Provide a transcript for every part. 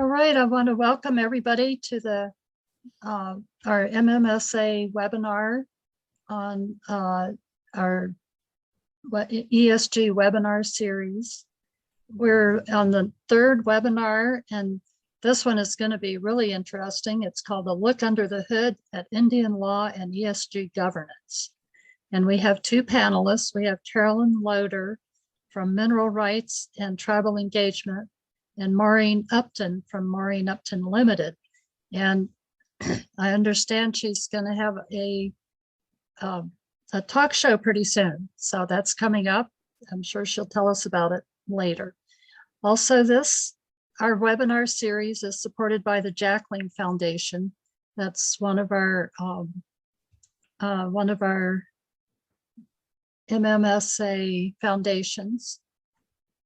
All right, I want to welcome everybody to the our MMSA webinar on our ESG webinar series. We're on the third webinar, and this one is going to be really interesting. It's called A Look Under the Hood at Indian Law and ESG Governance. And we have two panelists. We have Carolyn Loder from Mineral Rights and Tribal Engagement, and Maureen Upton from Maureen Upton Limited. And I understand she's going to have a talk show pretty soon. So that's coming up. I'm sure she'll tell us about it later. Also, our webinar series is supported by the Jackling Foundation. That's one of our MMSA foundations.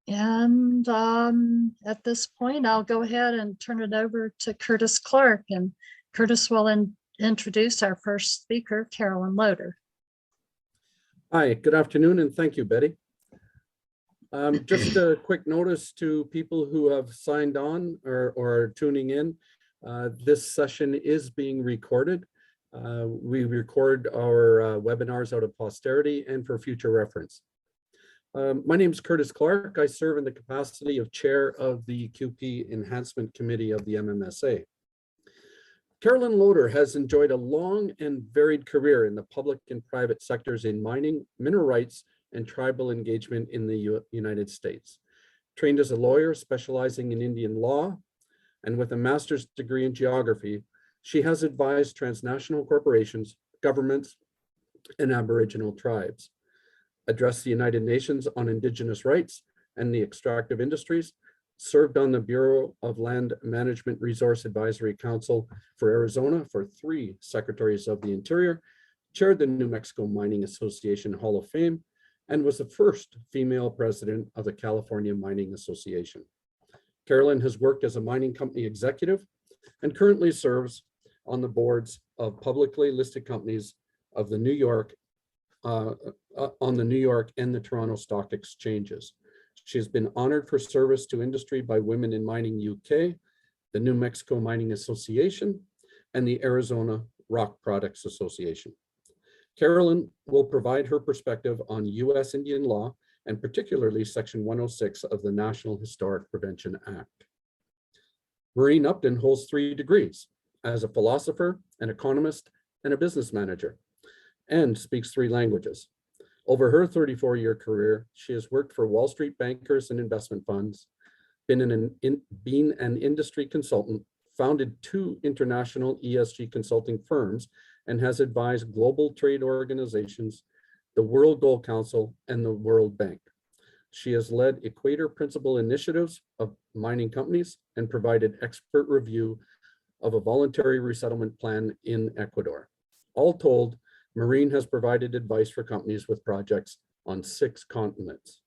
And at this point, I'll go ahead and turn it over to Curtis Clark, and Curtis will introduce our first speaker, Carolyn Loder. Hi, good afternoon, and thank you, Betty. Just a quick notice to people who have signed on or are tuning in. This session is being recorded. We record our webinars out of posterity and for future reference. My name is Curtis Clark. I serve in the capacity of chair of the QP Enhancement Committee of the MMSA. Carolyn Loder has enjoyed a long and varied career in the public and private sectors in mining, mineral rights, and tribal engagement in the United States. Trained as a lawyer specializing in Indian law, and with a master's degree in geography, she has advised transnational corporations, governments, and Aboriginal tribes, addressed the United Nations on Indigenous rights and the extractive industries, served on the Bureau of Land Management Resource Advisory Council for Arizona for 3 Secretaries of the Interior, chaired the New Mexico Mining Association Hall of Fame, and was the first female president of the California Mining Association. Carolyn has worked as a mining company executive and currently serves on the boards of publicly listed companies of the New York on the New York and the Toronto Stock Exchanges. She has been honored for service to industry by Women in Mining UK, the New Mexico Mining Association, and the Arizona Rock Products Association. Carolyn will provide her perspective on US Indian law, and particularly Section 106 of the National Historic Prevention Act. Maureen Upton holds 3 degrees as a philosopher, an economist, and a business manager, and speaks 3 languages. Over her 34-year career, she has worked for Wall Street bankers and investment funds, been an industry consultant, founded 2 international ESG consulting firms, and has advised global trade organizations, the World Gold Council, and the World Bank. She has led Equator Principle initiatives of mining companies and provided expert review of a voluntary resettlement plan in Ecuador. All told, Maureen has provided advice for companies with projects on 6 continents.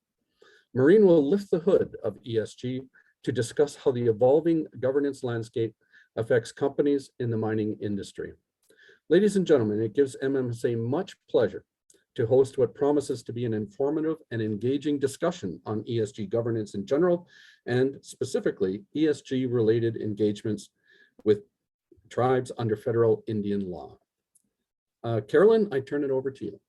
Maureen will lift the hood of ESG to discuss how the evolving governance landscape affects companies in the mining industry. Ladies and gentlemen, it gives MMSA much pleasure to host what promises to be an informative and engaging discussion on ESG governance in general, and specifically ESG-related engagements with tribes under federal Indian law. Carolyn, I turn it over to you.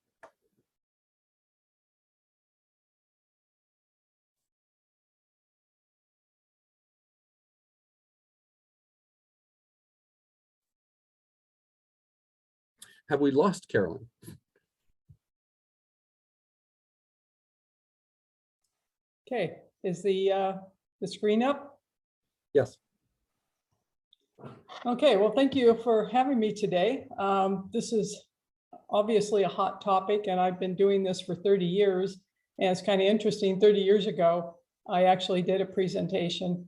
Have we lost Carolyn? Okay, is the screen up? Yes. Okay, well, thank you for having me today. This is obviously a hot topic, and I've been doing this for 30 years. And it's kind of interesting, 30 years ago, I actually did a presentation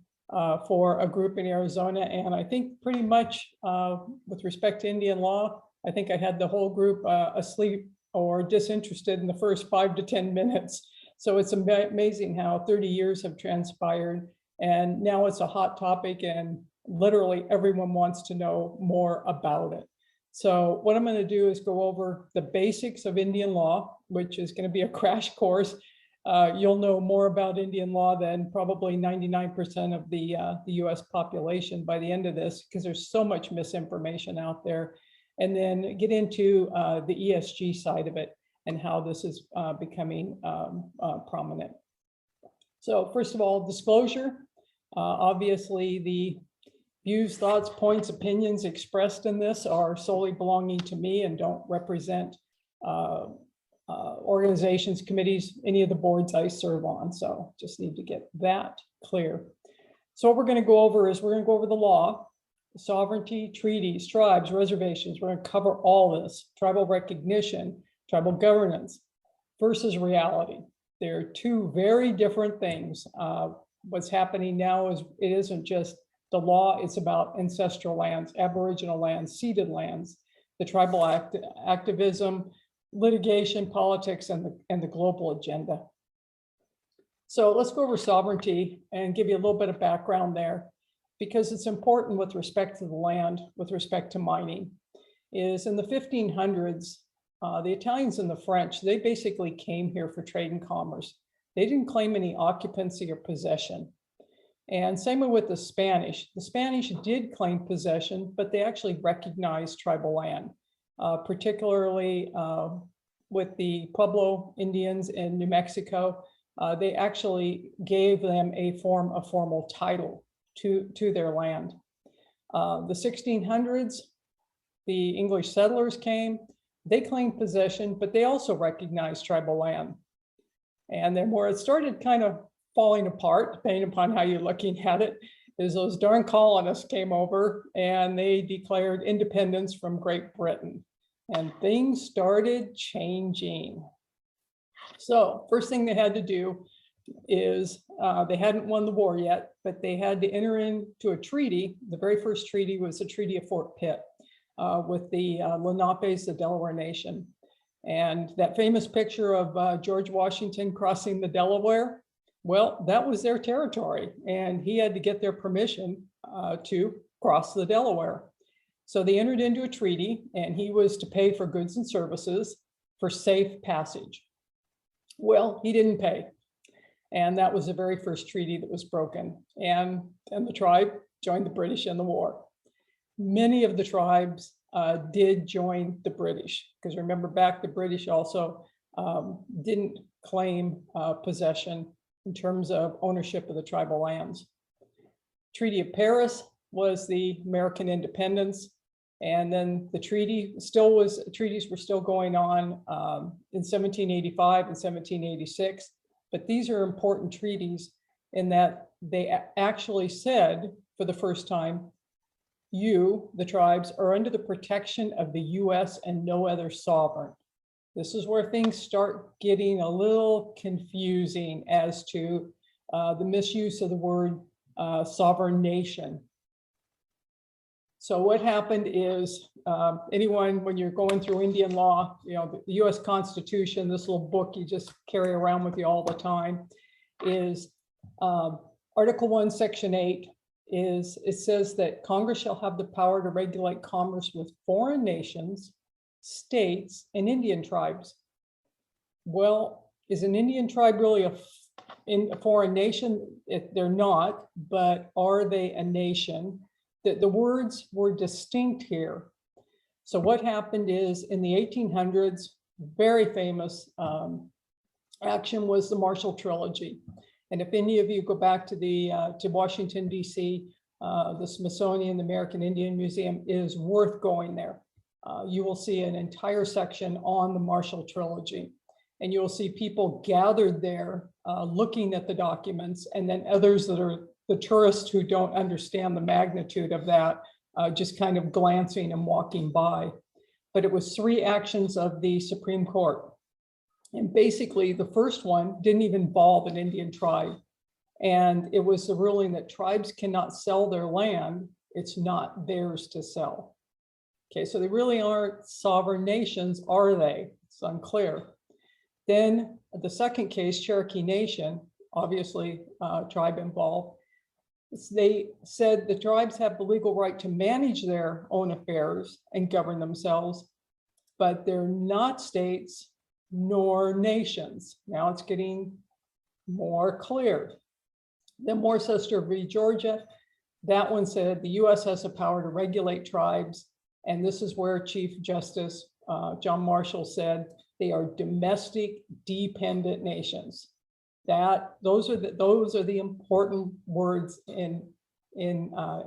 for a group in Arizona. And I think pretty much with respect to Indian law, I think I had the whole group asleep or disinterested in the first 5 to 10 minutes. So it's amazing how 30 years have transpired. And now it's a hot topic, and literally everyone wants to know more about it. So what I'm going to do is go over the basics of Indian law, which is going to be a crash course. you'll know more about Indian law than probably 99% of the US population by the end of this, because there's so much misinformation out there. And then get into the ESG side of it and how this is becoming prominent. So first of all, disclosure. Obviously, the views, thoughts, points, opinions expressed in this are solely belonging to me and don't represent organizations, committees, any of the boards I serve on. So just need to get that clear. So what we're going to go over is we're going to go over the law, sovereignty, treaties, tribes, reservations. We're going to cover all this, tribal recognition, tribal governance versus reality. They're two very different things. What's happening now is it isn't just the law, it's about ancestral lands, Aboriginal lands, ceded lands, the tribal activism, litigation, politics, and the global agenda. So let's go over sovereignty and give you a little bit of background there, because it's important with respect to the land, with respect to mining. Is in the 1500s, the Italians and the French, they basically came here for trade and commerce. They didn't claim any occupancy or possession. And same with the Spanish. The Spanish did claim possession, but they actually recognized tribal land, particularly with the Pueblo Indians in New Mexico. They actually gave them a formal title to their land. The 1600s, the English settlers came. They claimed possession, but they also recognized tribal land. And then where it started kind of falling apart, depending upon how you're looking at it, is those darn colonists came over and they declared independence from Great Britain. And things started changing. So first thing they had to do is they hadn't won the war yet, but they had to enter into a treaty. The very first treaty was the Treaty of Fort Pitt with the Lenapes, the Delaware Nation. And that famous picture of George Washington crossing the Delaware, well, that was their territory. And he had to get their permission to cross the Delaware. So they entered into a treaty, and he was to pay for goods and services for safe passage. Well, he didn't pay. And that was the very first treaty that was broken. And the tribe joined the British in the war. Many of the tribes did join the British, because remember back, the British also didn't claim possession in terms of ownership of the tribal lands. Treaty of Paris was the American independence. And then the treaties were still going on in 1785 and 1786. But these are important treaties in that they actually said for the first time, you, the tribes, are under the protection of the US and no other sovereign. This is where things start getting a little confusing as to the misuse of the word sovereign nation. So what happened is anyone, when you're going through Indian law, you know, the US Constitution, this little book you just carry around with you all the time, is Article 1, Section 8, it says that Congress shall have the power to regulate commerce with foreign nations, states, and Indian tribes. Well, is an Indian tribe really a foreign nation? They're not, but are they a nation? The words were distinct here. So what happened is in the 1800s, very famous action was the Marshall Trilogy. And if any of you go back to to Washington, DC, the Smithsonian, the American Indian Museum is worth going there. You will see an entire section on the Marshall Trilogy. And you'll see people gathered there looking at the documents, and then others that are the tourists who don't understand the magnitude of that, just kind of glancing and walking by. But it was 3 actions of the Supreme Court. And basically the first one didn't even involve an Indian tribe. And it was the ruling that tribes cannot sell their land. It's not theirs to sell. Okay, so they really aren't sovereign nations, are they? It's unclear. Then the second case, Cherokee Nation, obviously tribe involved. They said the tribes have the legal right to manage their own affairs and govern themselves, but they're not states nor nations. Now it's getting more clear. Then Worcester v. Georgia, that one said the US has the power to regulate tribes. And this is where Chief Justice John Marshall said they are domestic dependent nations. Those are the important words in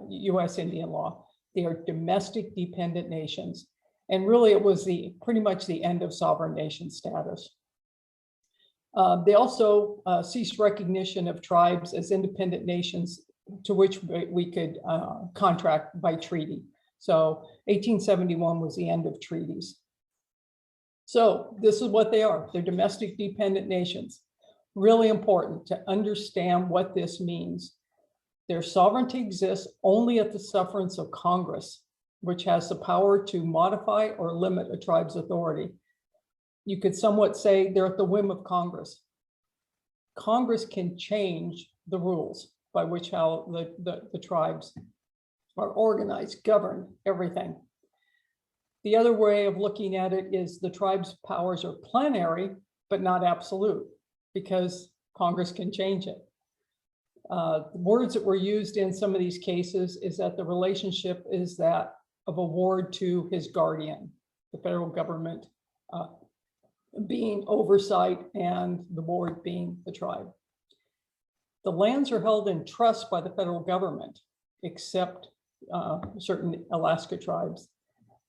US Indian law. They are domestic dependent nations. And really it was pretty much the end of sovereign nation status. They also ceased recognition of tribes as independent nations to which we could contract by treaty. So 1871 was the end of treaties. So this is what they are. They're domestic dependent nations. Really important to understand what this means. Their sovereignty exists only at the sufferance of Congress, which has the power to modify or limit a tribe's authority. You could somewhat say they're at the whim of Congress. Congress can change the rules by which how the tribes are organized, govern everything. The other way of looking at it is the tribe's powers are plenary, but not absolute, because Congress can change it. The words that were used in some of these cases is that the relationship is that of a ward to his guardian, the federal government being oversight and the ward being the tribe. The lands are held in trust by the federal government, except certain Alaska tribes.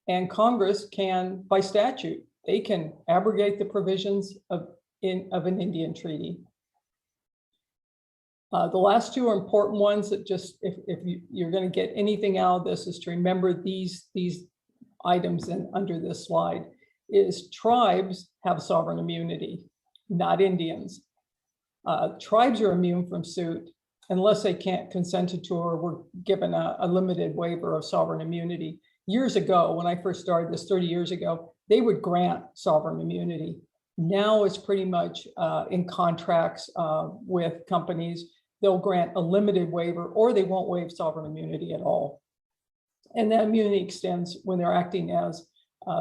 And Congress can, by statute, they can abrogate the provisions of an Indian treaty. The last two are important ones that just, if you're going to get anything out of this, is to remember these items under this slide. Is tribes have sovereign immunity, not Indians. Tribes are immune from suit unless they can't consent to or were given a limited waiver of sovereign immunity. Years ago, when I first started this 30 years ago, they would grant sovereign immunity. Now it's pretty much in contracts with companies. They'll grant a limited waiver or they won't waive sovereign immunity at all. And that immunity extends when they're acting as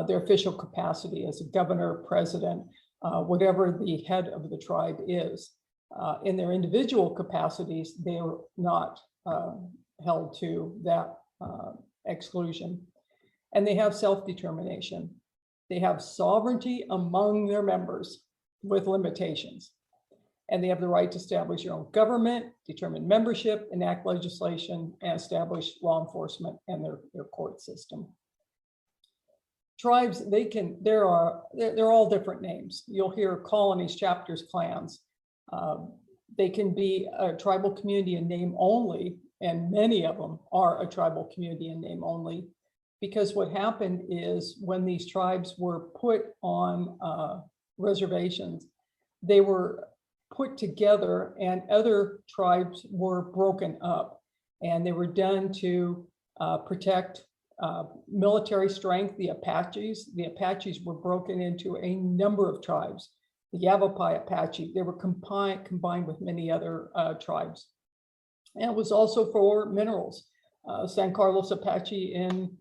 their official capacity as a governor, president, whatever the head of the tribe is. In their individual capacities, they are not held to that exclusion. And they have self-determination. They have sovereignty among their members with limitations. And they have the right to establish their own government, determine membership, enact legislation, and establish law enforcement and their court system. Tribes, they're all different names. You'll hear colonies, chapters, clans. They can be a tribal community in name only, and many of them are a tribal community in name only, because what happened is when these tribes were put on reservations, they were put together and other tribes were broken up, and they were done to protect military strength. The Apaches were broken into a number of tribes. The Yavapai Apache, they were combined with many other tribes. And it was also for minerals. San Carlos Apache in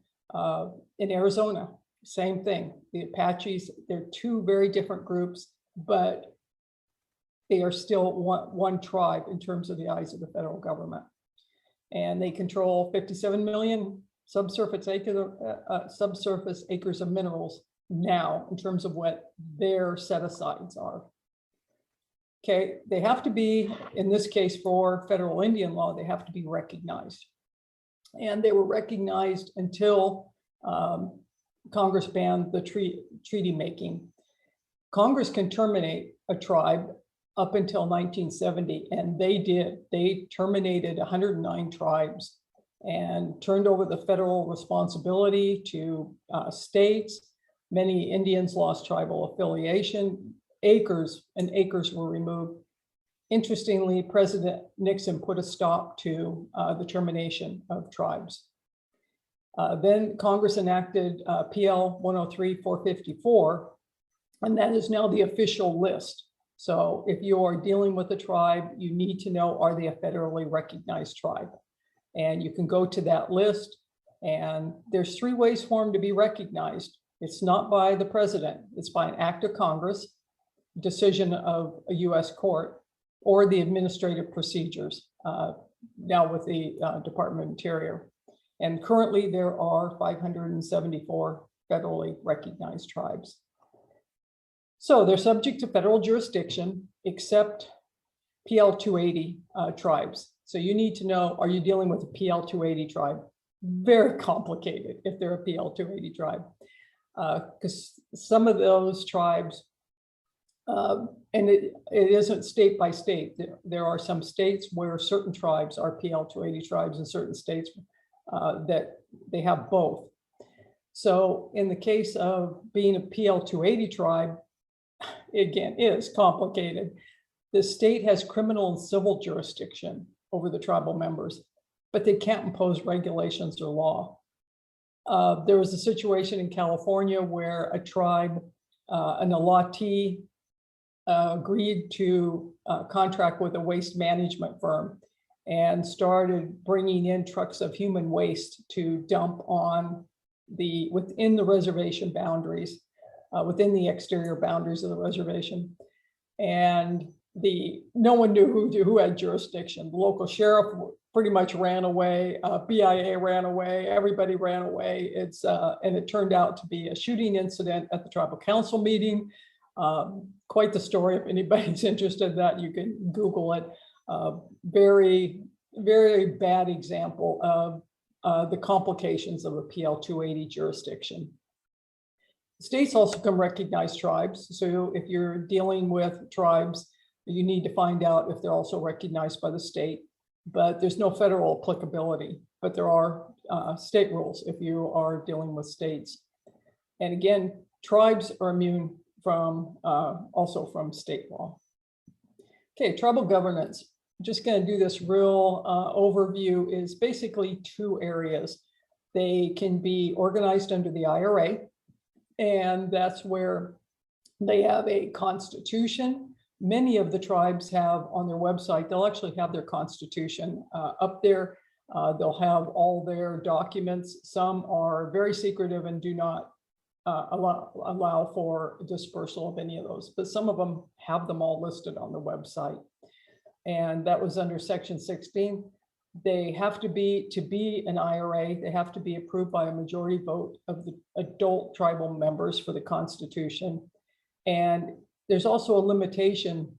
Arizona, same thing. The Apaches, they're two very different groups, but they are still one tribe in terms of the eyes of the federal government. And they control 57 million subsurface acres of minerals now in terms of what their set-asides are. Okay, they have to be, in this case for federal Indian law, they have to be recognized. And they were recognized until Congress banned the treaty making. Congress can terminate a tribe up until 1970, and they did. They terminated 109 tribes and turned over the federal responsibility to states. Many Indians lost tribal affiliation. Acres and acres were removed. Interestingly, President Nixon put a stop to the termination of tribes. Then Congress enacted PL 103-454, and that is now the official list. So if you are dealing with a tribe, you need to know, are they a federally recognized tribe? And you can go to that list, and there's 3 ways for them to be recognized. It's not by the president, it's by an act of Congress, decision of a US court, or the administrative procedures, now with the Department of Interior. And currently there are 574 federally recognized tribes. So they're subject to federal jurisdiction, except PL 280 tribes. So you need to know, are you dealing with a PL 280 tribe? Very complicated if they're a PL 280 tribe, because some of those tribes, and it isn't state by state. There are some states where certain tribes are PL 280 tribes, and certain states that they have both. So in the case of being a PL 280 tribe, again, it is complicated. The state has criminal and civil jurisdiction over the tribal members, but they can't impose regulations or law. There was a situation in California where a tribe, an allotee, agreed to contract with a waste management firm and started bringing in trucks of human waste to dump on within the reservation boundaries, within the exterior boundaries of the reservation. And no one knew who had jurisdiction. The local sheriff pretty much ran away, BIA ran away, everybody ran away. And it turned out to be a shooting incident at the tribal council meeting. Quite the story. If anybody's interested in that, you can Google it. Very, very bad example of the complications of a PL 280 jurisdiction. States also can recognize tribes. So if you're dealing with tribes, you need to find out if they're also recognized by the state, but there's no federal applicability, but there are state rules if you are dealing with states. And again, tribes are immune from also from state law. Okay, tribal governance. Just going to do this real overview. Is basically two areas. They can be organized under the IRA, and that's where they have a constitution. Many of the tribes have on their website, they'll actually have their constitution up there. They'll have all their documents. Some are very secretive and do not allow for dispersal of any of those, but some of them have them all listed on the website. And that was under Section 16. They have to be an IRA, they have to be approved by a majority vote of the adult tribal members for the Constitution. And there's also a limitation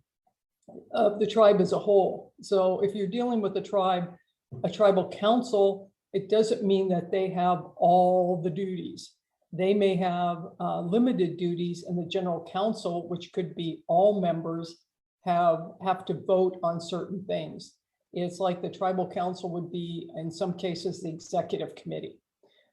of the tribe as a whole. So if you're dealing with a tribal council, it doesn't mean that they have all the duties. They may have limited duties, and the general council, which could be all members, have to vote on certain things. It's like the tribal council would be, in some cases, the executive committee.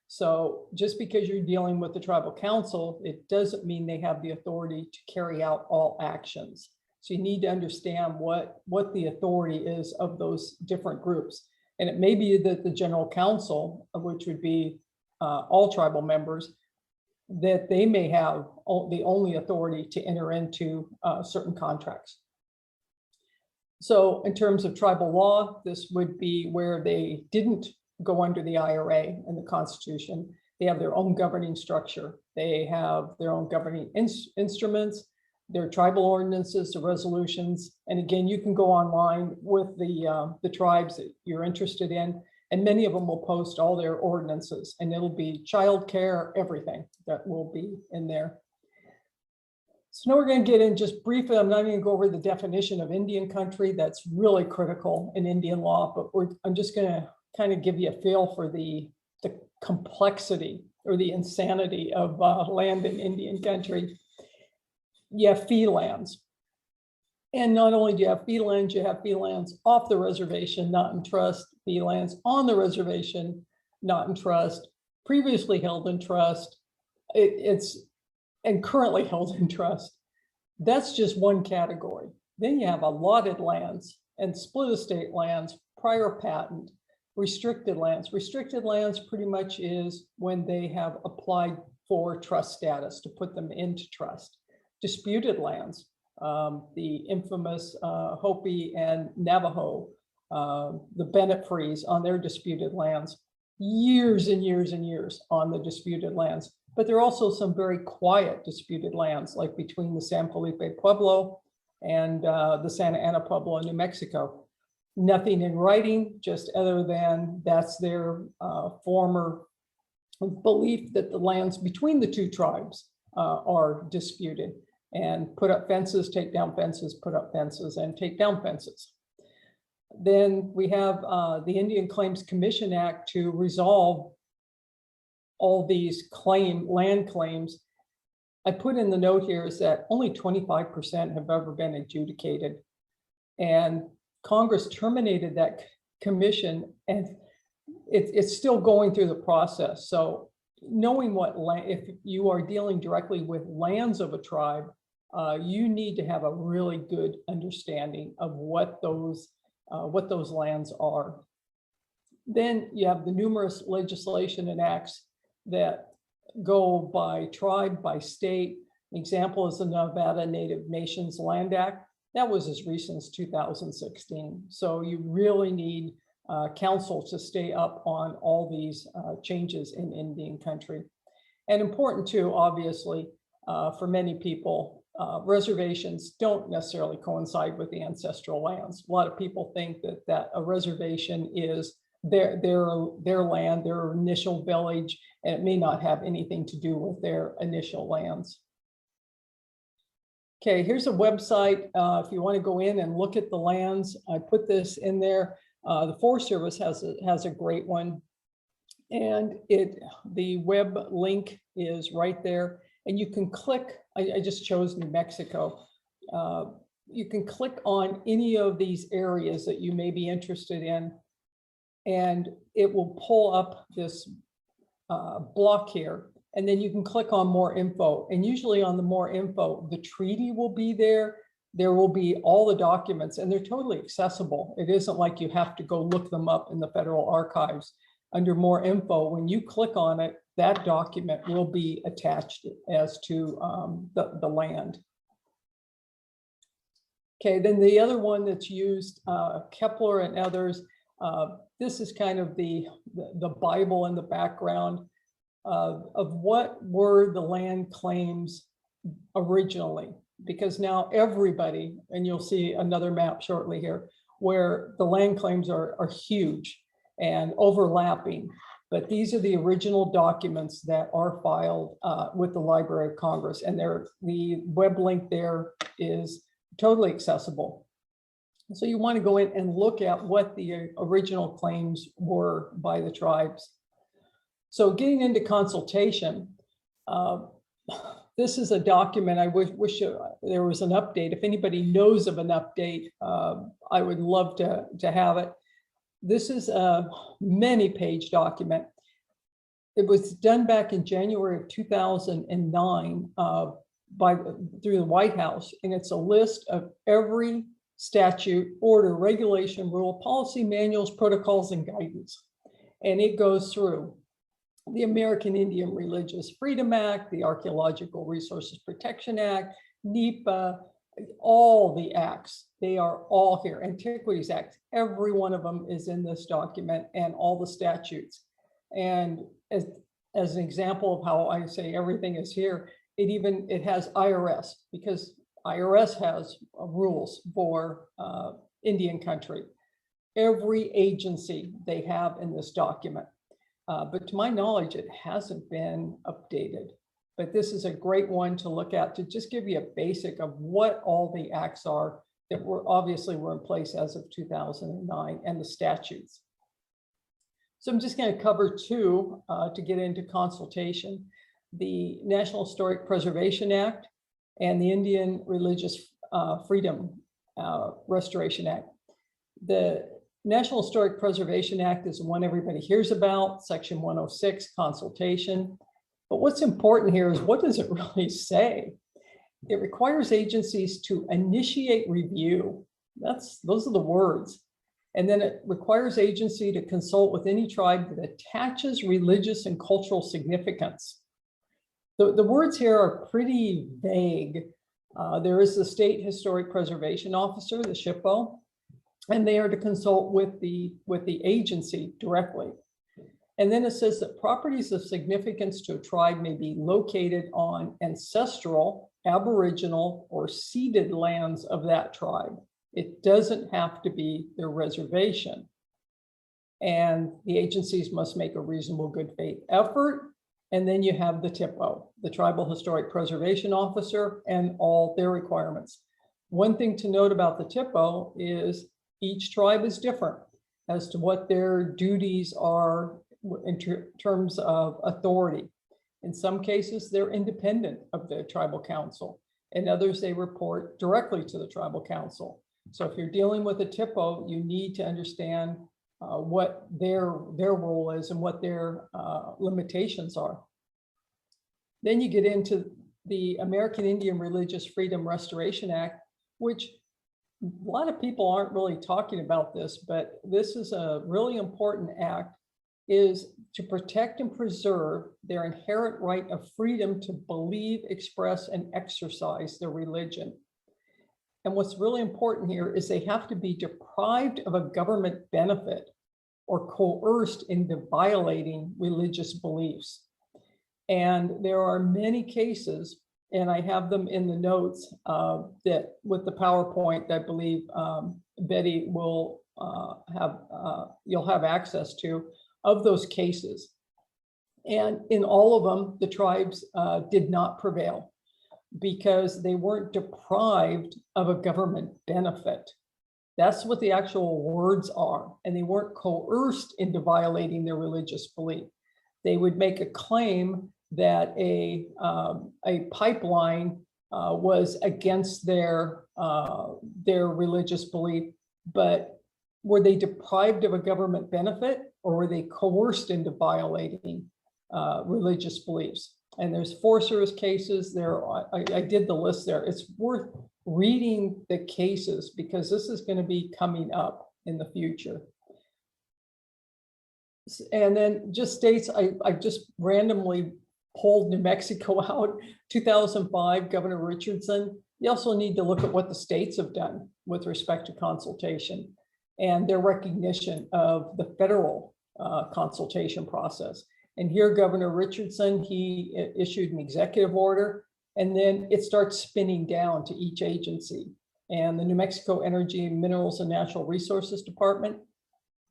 So just because you're dealing with the tribal council, it doesn't mean they have the authority to carry out all actions. So you need to understand what the authority is of those different groups. And it may be that the general council, which would be all tribal members, that they may have the only authority to enter into certain contracts. So in terms of tribal law, this would be where they didn't go under the IRA and the Constitution. They have their own governing structure. They have their own governing instruments, their tribal ordinances, the resolutions. And again, you can go online with the tribes that you're interested in, and many of them will post all their ordinances, and it'll be childcare, everything that will be in there. So now we're going to get in just briefly. I'm not going to go over the definition of Indian country. That's really critical in Indian law, but I'm just going to kind of give you a feel for the complexity or the insanity of land in Indian country. You have fee lands. And not only do you have fee lands, you have fee lands off the reservation, not in trust, fee lands on the reservation, not in trust, previously held in trust, and currently held in trust. That's just one category. Then you have allotted lands and split estate lands, prior patent, restricted lands. Restricted lands pretty much is when they have applied for trust status to put them into trust. Disputed lands, the infamous Hopi and Navajo, the Bennett Freeze on their disputed lands, years and years and years on the disputed lands. But there are also some very quiet disputed lands, like between the San Felipe Pueblo and the Santa Ana Pueblo in New Mexico. Nothing in writing, just other than that's their former belief that the lands between the two tribes are disputed, and put up fences, take down fences, put up fences, and take down fences. Then we have the Indian Claims Commission Act to resolve all these land claims. I put in the note here is that only 25% have ever been adjudicated, and Congress terminated that commission, and it's still going through the process. So knowing what land, if you are dealing directly with lands of a tribe, you need to have a really good understanding of what those lands are. Then you have the numerous legislation and acts that go by tribe, by state. An example is the Nevada Native Nations Land Act. That was as recent as 2016. So you really need counsel to stay up on all these changes in Indian country. And important too, obviously, for many people, reservations don't necessarily coincide with the ancestral lands. A lot of people think that a reservation is their land, their initial village, and it may not have anything to do with their initial lands. Okay, here's a website. If you want to go in and look at the lands, I put this in there. The Forest Service has a great one, and the web link is right there. And you can click. I just chose New Mexico. You can click on any of these areas that you may be interested in, and it will pull up this block here. And then you can click on more info. And usually on the more info, the treaty will be there. There will be all the documents, and they're totally accessible. It isn't like you have to go look them up in the federal archives. Under more info, when you click on it, that document will be attached as to the land. Okay, then the other one that's used, Kepler and others, this is kind of the Bible in the background of what were the land claims originally, because now everybody, and you'll see another map shortly here, where the land claims are huge and overlapping. But these are the original documents that are filed with the Library of Congress, and the web link there is totally accessible. So you want to go in and look at what the original claims were by the tribes. So getting into consultation, this is a document. I wish there was an update. If anybody knows of an update, I would love to have it. This is a many-page document. It was done back in January of 2009 through the White House, and it's a list of every statute, order, regulation, rule, policy, manuals, protocols, and guidance. And it goes through the American Indian Religious Freedom Act, the Archaeological Resources Protection Act, NEPA, all the acts, they are all here. Antiquities Act, every one of them is in this document, and all the statutes. And as an example of how I say everything is here, it has IRS, because IRS has rules for Indian country. Every agency they have in this document. But to my knowledge, it hasn't been updated. But this is a great one to look at to just give you a basic of what all the acts are that were in place as of 2009, and the statutes. So I'm just going to cover two to get into consultation: the National Historic Preservation Act and the Indian Religious Freedom Restoration Act. The National Historic Preservation Act is the one everybody hears about, Section 106, consultation. But what's important here is, what does it really say? It requires agencies to initiate review. Those are the words. And then it requires agency to consult with any tribe that attaches religious and cultural significance. The words here are pretty vague. There is the State Historic Preservation Officer, the SHPO, and they are to consult with the agency directly. And then it says that properties of significance to a tribe may be located on ancestral, aboriginal, or ceded lands of that tribe. It doesn't have to be their reservation. And the agencies must make a reasonable good faith effort. And then you have the THPO, the Tribal Historic Preservation Officer, and all their requirements. One thing to note about the THPO is each tribe is different as to what their duties are in terms of authority. In some cases, they're independent of the tribal council. In others, they report directly to the tribal council. So if you're dealing with a THPO, you need to understand what their role is and what their limitations are. Then you get into the American Indian Religious Freedom Restoration Act, which a lot of people aren't really talking about this, but this is a really important act, is to protect and preserve their inherent right of freedom to believe, express, and exercise their religion. And what's really important here is they have to be deprived of a government benefit or coerced into violating religious beliefs. And there are many cases, and I have them in the notes that with the PowerPoint, I believe Betty will you'll have access to, of those cases. And in all of them, the tribes did not prevail because they weren't deprived of a government benefit. That's what the actual words are. And they weren't coerced into violating their religious belief. They would make a claim that a pipeline was against their religious belief, but were they deprived of a government benefit, or were they coerced into violating religious beliefs? And there's Forest Service cases there. I did the list there. It's worth reading the cases because this is going to be coming up in the future. And then just states, I just randomly pulled New Mexico out. 2005, Governor Richardson. You also need to look at what the states have done with respect to consultation and their recognition of the federal consultation process. And here, Governor Richardson, he issued an executive order, and then it starts spinning down to each agency. And the New Mexico Energy, Minerals, and Natural Resources Department,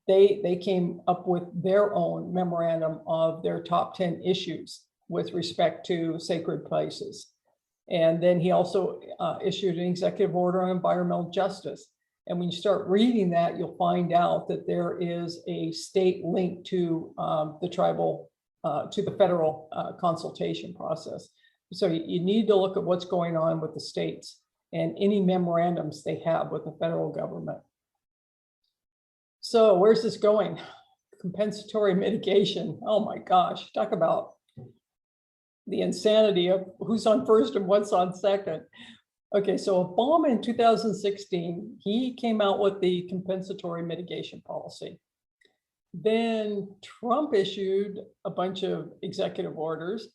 they came up with their own memorandum of their top 10 issues with respect to sacred places. And then he also issued an executive order on environmental justice. And when you start reading that, you'll find out that there is a state link to the tribal, to the federal consultation process. So you need to look at what's going on with the states and any memorandums they have with the federal government. So where's this going? Compensatory mitigation. Oh my gosh, talk about the insanity of who's on first and what's on second. Okay, so Obama in 2016, he came out with the compensatory mitigation policy. Then Trump issued a bunch of executive orders,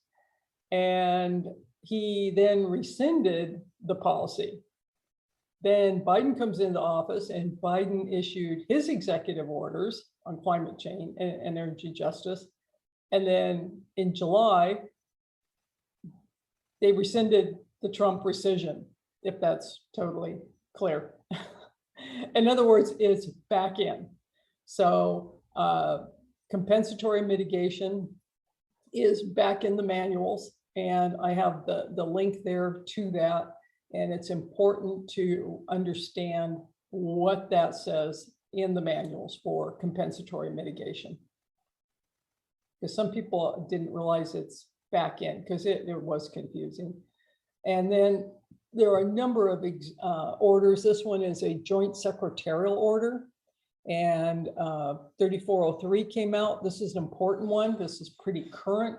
and he then rescinded the policy. Then Biden comes into office, and Biden issued his executive orders on climate change and energy justice. And then in July, they rescinded the Trump rescission, if that's totally clear. In other words, it's back in. So compensatory mitigation is back in the manuals, and I have the link there to that. And it's important to understand what that says in the manuals for compensatory mitigation. Because some people didn't realize it's back in, because it was confusing. And then there are a number of orders. This one is a joint secretarial order, and 3403 came out. This is an important one. This is pretty current.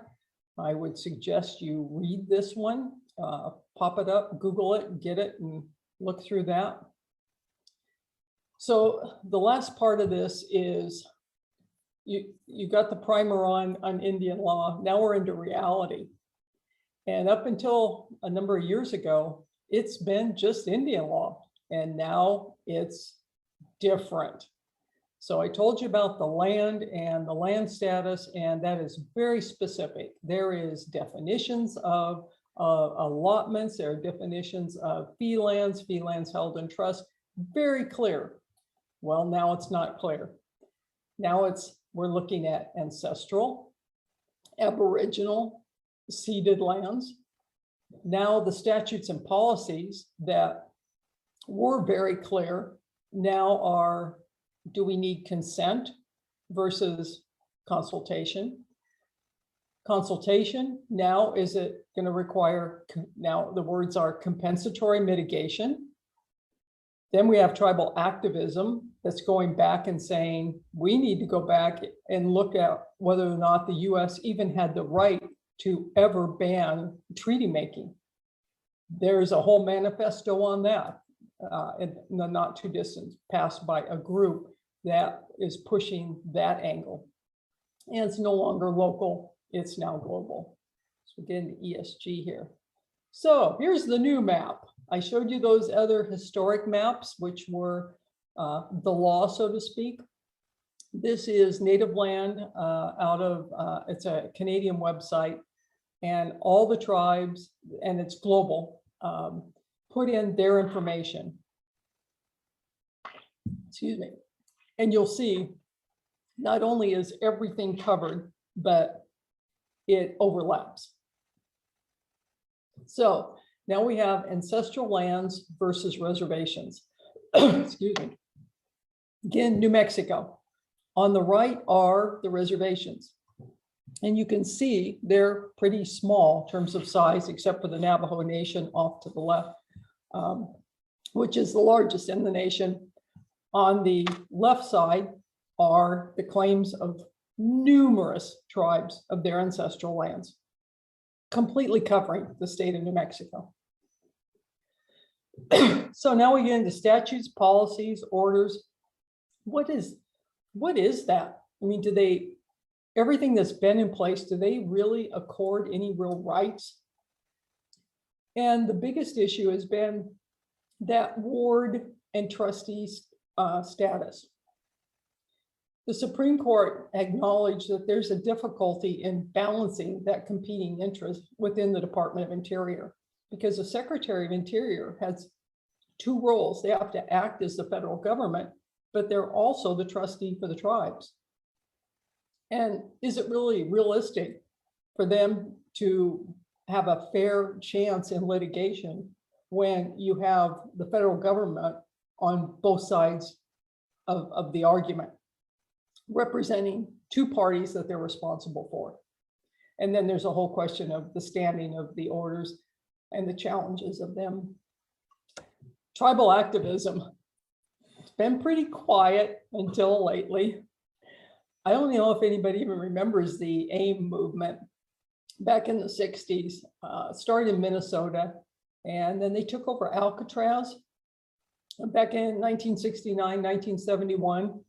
I would suggest you read this one, pop it up, Google it, get it, and look through that. So the last part of this is you got the primer on Indian law. Now we're into reality. And up until a number of years ago, it's been just Indian law, and now it's different. So I told you about the land and the land status, and that is very specific. There is definitions of allotments, there are definitions of fee lands held in trust, very clear. Well, now it's not clear. Now we're looking at ancestral, aboriginal, ceded lands. Now the statutes and policies that were very clear now are, do we need consent versus consultation? Consultation, now is it going to require, now the words are compensatory mitigation. Then we have tribal activism that's going back and saying, we need to go back and look at whether or not the US even had the right to ever ban treaty making. There's a whole manifesto on that in the not too distant past by a group that is pushing that angle. And it's no longer local, it's now global. So again, the ESG here. So here's the new map. I showed you those other historic maps, which were the law, so to speak. This is native land out of, it's a Canadian website, and all the tribes, and it's global, put in their information. Excuse me. And you'll see, not only is everything covered, but it overlaps. So now we have ancestral lands versus reservations. Excuse me. Again, New Mexico. On the right are the reservations. And you can see they're pretty small in terms of size, except for the Navajo Nation off to the left, which is the largest in the nation. On the left side are the claims of numerous tribes of their ancestral lands, completely covering the state of New Mexico. So now we get into statutes, policies, orders. What is that? I mean, do they, everything that's been in place, do they really accord any real rights? And the biggest issue has been that ward and trustees status. The Supreme Court acknowledged that there's a difficulty in balancing that competing interest within the Department of Interior, because the Secretary of Interior has two roles. They have to act as the federal government, but they're also the trustee for the tribes. And is it really realistic for them to have a fair chance in litigation when you have the federal government on both sides of the argument, representing two parties that they're responsible for? And then there's a whole question of the standing of the orders and the challenges of them. Tribal activism. It's been pretty quiet until lately. I don't know if anybody even remembers the AIM movement back in the 60s. Started in Minnesota, and then they took over Alcatraz back in 1969, 1971,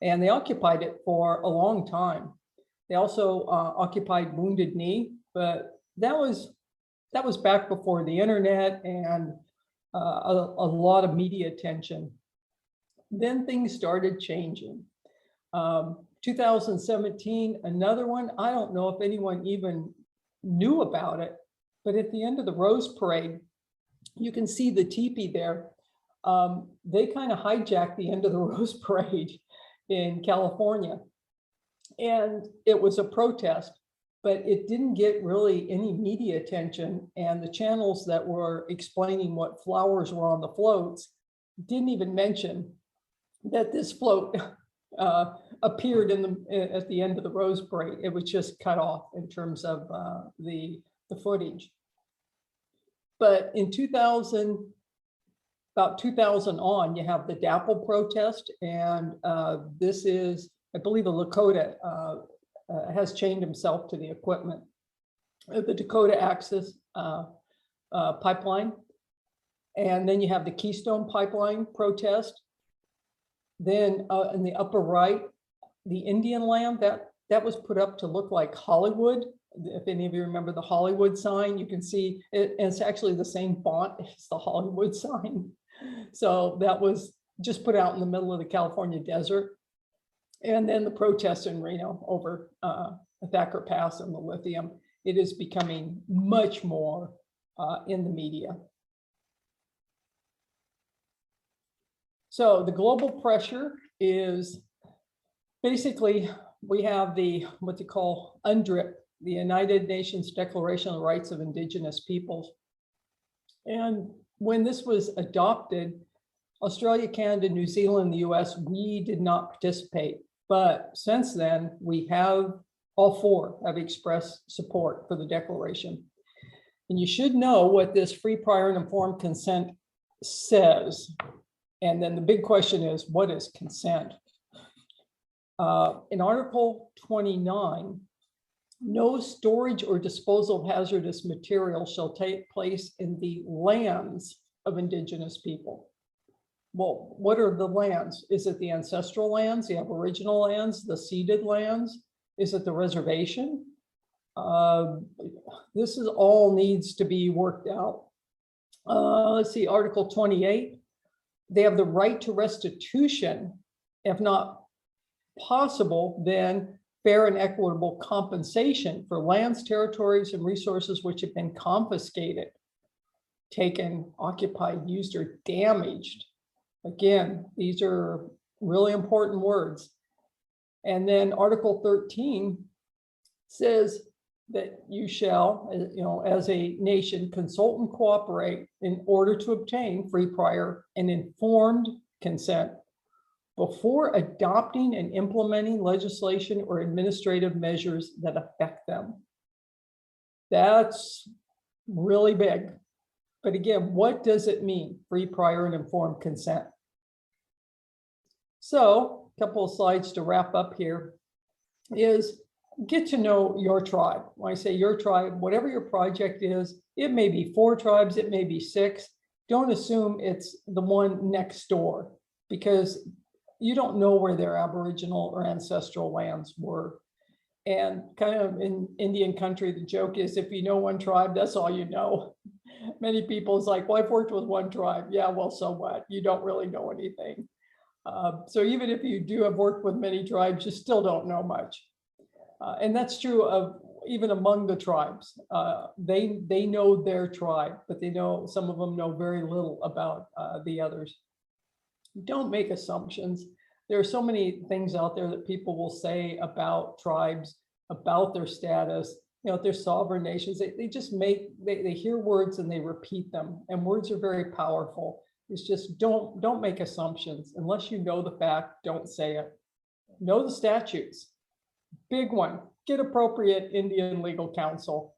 and they occupied it for a long time. They also occupied Wounded Knee, but that was back before the internet and a lot of media attention. Then things started changing. 2017, another one. I don't know if anyone even knew about it, but at the end of the Rose Parade, you can see the teepee there. They kind of hijacked the end of the Rose Parade in California. And it was a protest, but it didn't get really any media attention. And the channels that were explaining what flowers were on the floats didn't even mention that this float appeared at the end of the Rose Parade. It was just cut off in terms of the footage. But in 2000, about 2000 on, you have the DAPL protest, and this is, I believe, a Lakota has chained himself to the equipment. The Dakota Access pipeline, and then you have the Keystone pipeline protest. Then in the upper right, the Indian land that was put up to look like Hollywood. If any of you remember the Hollywood sign, you can see it, and it's actually the same font as the Hollywood sign. So that was just put out in the middle of the California desert. And then the protests in Reno over Thacker Pass and the lithium, it is becoming much more in the media. So the global pressure is basically, we have what they call UNDRIP, the United Nations Declaration on the Rights of Indigenous Peoples. And when this was adopted, Australia, Canada, New Zealand, the US, we did not participate. But since then, all four have expressed support for the declaration. And you should know what this free, prior, and informed consent says. And then the big question is, what is consent? In Article 29, no storage or disposal of hazardous material shall take place in the lands of Indigenous people. Well, what are the lands? Is it the ancestral lands, the Aboriginal lands, the ceded lands? Is it the reservation? This is all needs to be worked out. Let's see, Article 28. They have the right to restitution, if not possible, then fair and equitable compensation for lands, territories, and resources which have been confiscated, taken, occupied, used, or damaged. Again, these are really important words. And then Article 13 says that you shall, as a nation, consult and cooperate in order to obtain free, prior, and informed consent before adopting and implementing legislation or administrative measures that affect them. That's really big. But again, what does it mean, free, prior, and informed consent? So, a couple of slides to wrap up here is get to know your tribe. When I say your tribe, whatever your project is, it may be 4 tribes, it may be 6. Don't assume it's the one next door, because you don't know where their Aboriginal or ancestral lands were. And kind of in Indian country, the joke is if you know one tribe, that's all you know. Many people is like, well, I've worked with one tribe. Yeah, well, so what? You don't really know anything. So even if you do have worked with many tribes, you still don't know much. And that's true of even among the tribes. They know their tribe, but some of them know very little about the others. Don't make assumptions. There are so many things out there that people will say about tribes, about their status, they're sovereign nations. They just they hear words and they repeat them, and words are very powerful. It's just don't make assumptions. Unless you know the fact, don't say it. Know the statutes. Big one, get appropriate Indian legal counsel.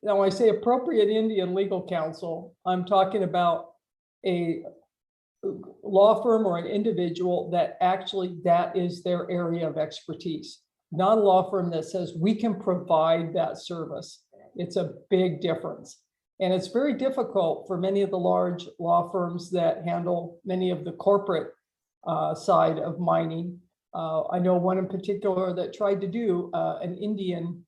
Now, when I say appropriate Indian legal counsel, I'm talking about a law firm or an individual that is their area of expertise, not a law firm that says we can provide that service. It's a big difference. And it's very difficult for many of the large law firms that handle many of the corporate side of mining. I know one in particular that tried to do an Indian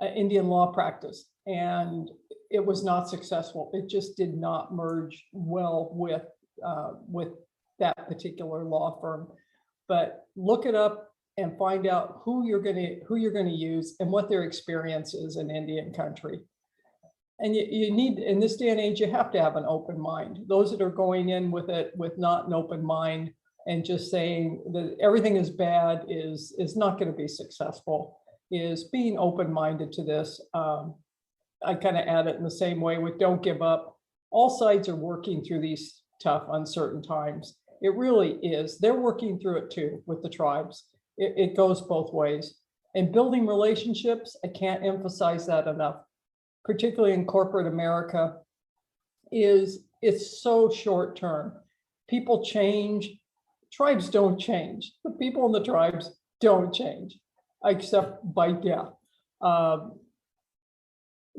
law practice, and it was not successful. It just did not merge well with that particular law firm. But look it up and find out who you're going to use and what their experience is in Indian country. And you need, in this day and age, you have to have an open mind. Those that are going in with not an open mind and just saying that everything is bad is not going to be successful. Is being open-minded to this. I kind of add it in the same way with don't give up. All sides are working through these tough, uncertain times. It really is. They're working through it too with the tribes. It goes both ways. And building relationships, I can't emphasize that enough, particularly in corporate America, it's so short term. People change, tribes don't change. The people in the tribes don't change, except by death.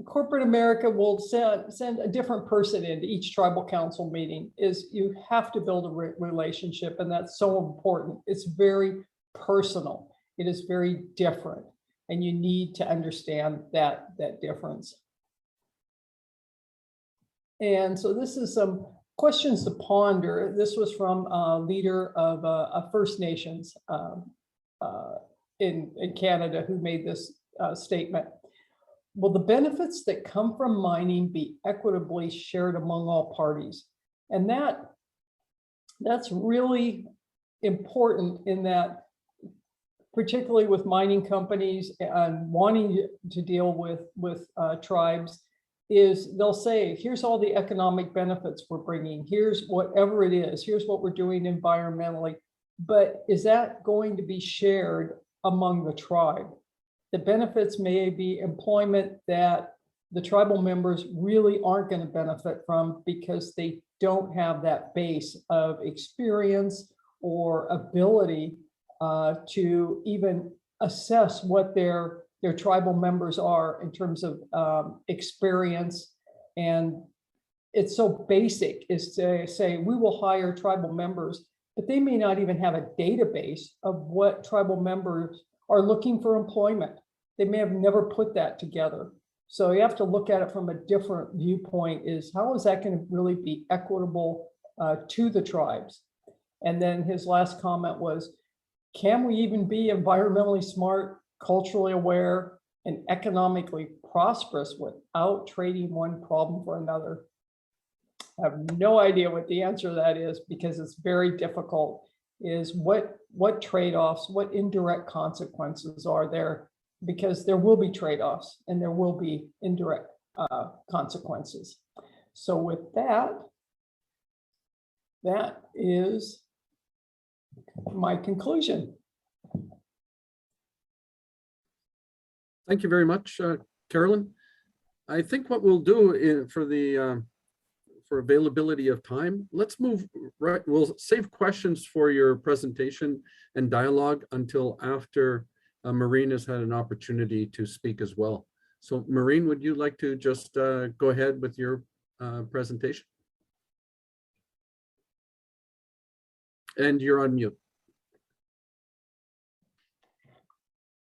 Corporate America will send a different person into each tribal council meeting. You have to build a relationship, and that's so important. It's very personal. It is very different, and you need to understand that difference. And so this is some questions to ponder. This was from a leader of a First Nations in Canada who made this statement. Will the benefits that come from mining be equitably shared among all parties? And that's really important, in that, particularly with mining companies and wanting to deal with tribes, is they'll say, here's all the economic benefits we're bringing, here's whatever it is, here's what we're doing environmentally, but is that going to be shared among the tribe? The benefits may be employment that the tribal members really aren't going to benefit from because they don't have that base of experience or ability to even assess what their tribal members are in terms of experience. And it's so basic is to say, we will hire tribal members, but they may not even have a database of what tribal members are looking for employment. They may have never put that together. So you have to look at it from a different viewpoint, is how is that going to really be equitable to the tribes? And then his last comment was, can we even be environmentally smart, culturally aware, and economically prosperous without trading one problem for another? I have no idea what the answer to that is, because it's very difficult. Is what trade-offs, what indirect consequences are there? Because there will be trade-offs and there will be indirect consequences. So with that, that is my conclusion. Thank you very much, Carolyn. I think what we'll do for availability of time, let's move right. We'll save questions for your presentation and dialogue until after Maureen has had an opportunity to speak as well. So Maureen, would you like to just go ahead with your presentation? And you're on mute.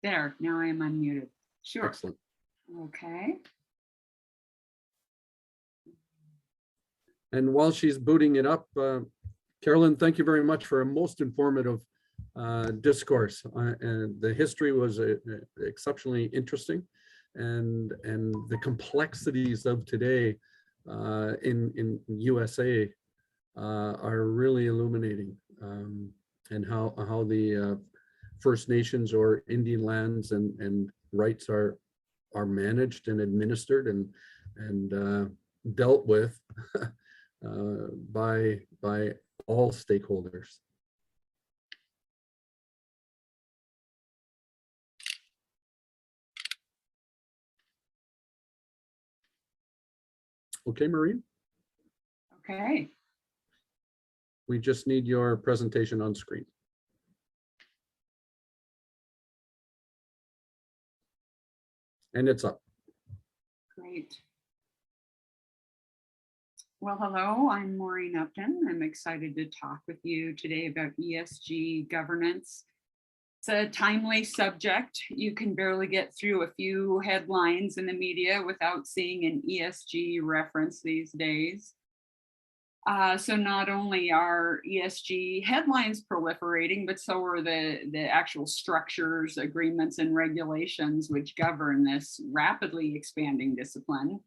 There, now I am unmuted. Sure. Excellent. Okay. And while she's booting it up, Carolyn, thank you very much for a most informative discourse. And the history was exceptionally interesting, and the complexities of today in USA are really illuminating, and how the First Nations or Indian lands and rights are managed and administered and dealt with by all stakeholders. Okay, Maureen, Okay. we just need your presentation on screen. And it's up. Great. Well, hello, I'm Maureen Upton. I'm excited to talk with you today about ESG governance. It's a timely subject. You can barely get through a few headlines in the media without seeing an ESG reference these days. So not only are ESG headlines proliferating, but so are the actual structures, agreements, and regulations which govern this rapidly expanding discipline.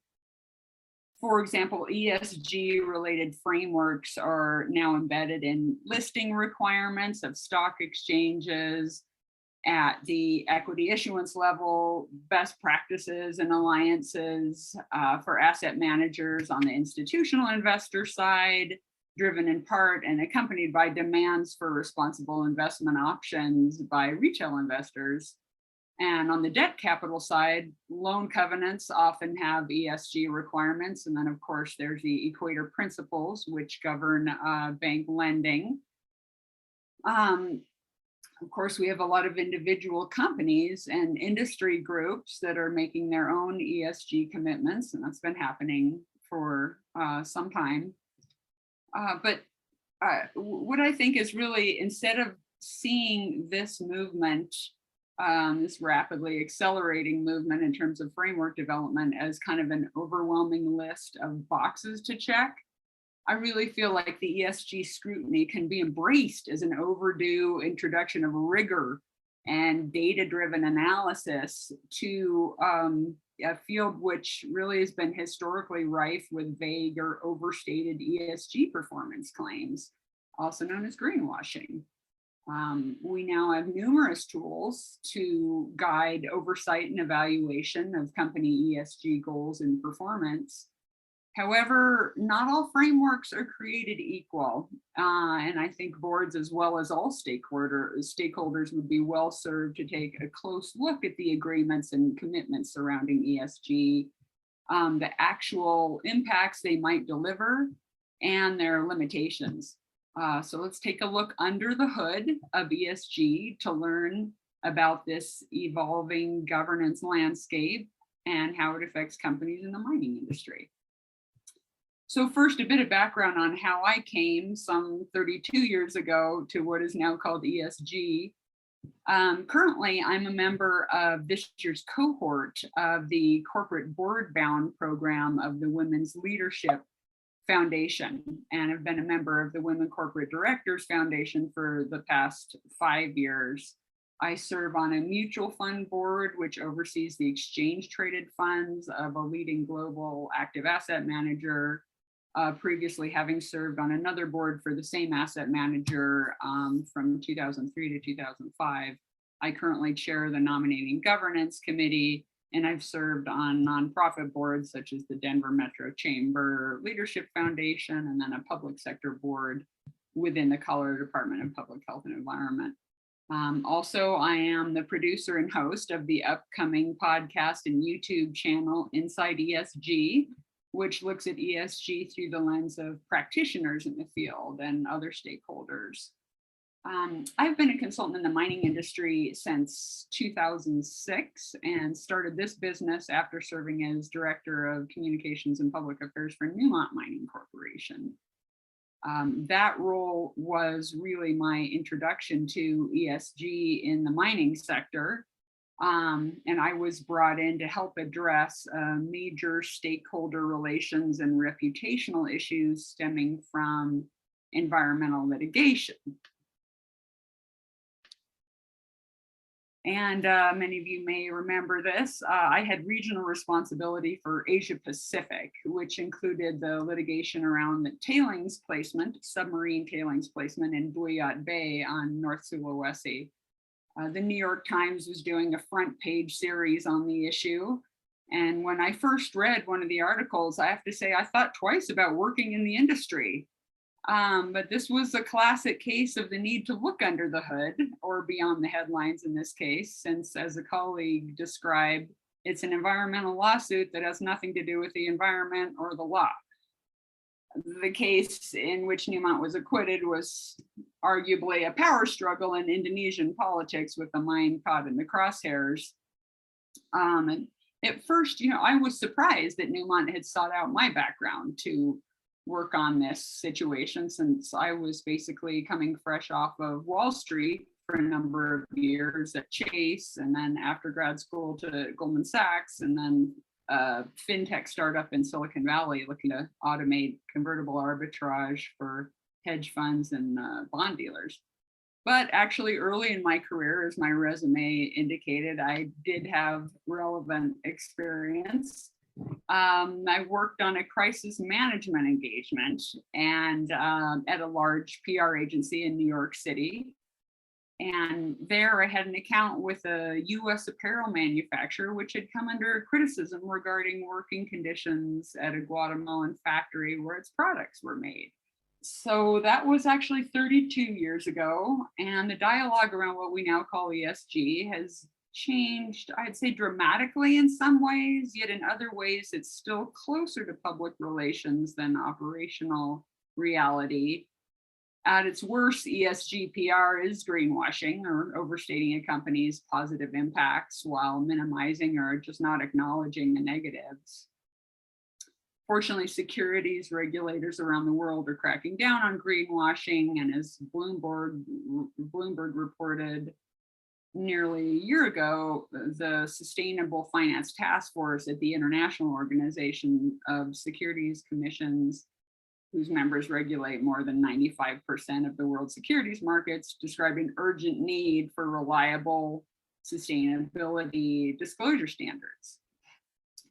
For example, ESG-related frameworks are now embedded in listing requirements of stock exchanges, at the equity issuance level, best practices and alliances for asset managers on the institutional investor side, driven in part and accompanied by demands for responsible investment options by retail investors. And on the debt capital side, loan covenants often have ESG requirements. And then of course, there's the Equator Principles, which govern bank lending. Of course, we have a lot of individual companies and industry groups that are making their own ESG commitments, and that's been happening for some time. But what I think is really, instead of seeing this movement, this rapidly accelerating movement in terms of framework development as kind of an overwhelming list of boxes to check, I really feel like the ESG scrutiny can be embraced as an overdue introduction of rigor and data-driven analysis to a field which really has been historically rife with vague or overstated ESG performance claims, also known as greenwashing. We now have numerous tools to guide oversight and evaluation of company ESG goals and performance. However, not all frameworks are created equal, and I think boards as well as all stakeholders would be well served to take a close look at the agreements and commitments surrounding ESG, the actual impacts they might deliver, and their limitations. So let's take a look under the hood of ESG to learn about this evolving governance landscape and how it affects companies in the mining industry. So first, a bit of background on how I came some 32 years ago to what is now called ESG. Currently, I'm a member of this year's cohort of the corporate board bound program of the Women's Leadership Foundation, and have been a member of the Women Corporate Directors Foundation for the past 5 years. I serve on a mutual fund board, which oversees the exchange traded funds of a leading global active asset manager, previously having served on another board for the same asset manager from 2003 to 2005. I currently chair the Nominating Governance Committee, and I've served on nonprofit boards such as the Denver Metro Chamber Leadership Foundation, and then a public sector board within the Colorado Department of Public Health and Environment. Also, I am the producer and host of the upcoming podcast and YouTube channel Inside ESG, which looks at ESG through the lens of practitioners in the field and other stakeholders. I've been a consultant in the mining industry since 2006 and started this business after serving as Director of Communications and Public Affairs for Newmont Mining Corporation. That role was really my introduction to ESG in the mining sector. And I was brought in to help address major stakeholder relations and reputational issues stemming from environmental litigation. And many of you may remember this. I had regional responsibility for Asia Pacific, which included the litigation around the tailings placement, submarine tailings placement in Buyat Bay on North Sulawesi. The New York Times was doing a front page series on the issue. And when I first read one of the articles, I have to say, I thought twice about working in the industry. But this was a classic case of the need to look under the hood, or beyond the headlines in this case, since, as a colleague described, it's an environmental lawsuit that has nothing to do with the environment or the law. The case in which Newmont was acquitted was arguably a power struggle in Indonesian politics, with the mine caught in the crosshairs. And at first, I was surprised that Newmont had sought out my background to work on this situation, since I was basically coming fresh off of Wall Street for a number of years at Chase, and then after grad school to Goldman Sachs, and then a fintech startup in Silicon Valley looking to automate convertible arbitrage for hedge funds and bond dealers. But actually early in my career, as my resume indicated, I did have relevant experience. I worked on a crisis management engagement and at a large PR agency in New York City. And there I had an account with a US apparel manufacturer, which had come under criticism regarding working conditions at a Guatemalan factory where its products were made. So that was actually 32 years ago. And the dialogue around what we now call ESG has changed, I'd say, dramatically in some ways, yet in other ways, it's still closer to public relations than operational reality. At its worst, ESG PR is greenwashing, or overstating a company's positive impacts while minimizing or just not acknowledging the negatives. Fortunately, securities regulators around the world are cracking down on greenwashing, and as Bloomberg reported nearly a year ago, the Sustainable Finance Task Force at the International Organization of Securities Commissions whose members regulate more than 95% of the world's securities markets, described an urgent need for reliable sustainability disclosure standards.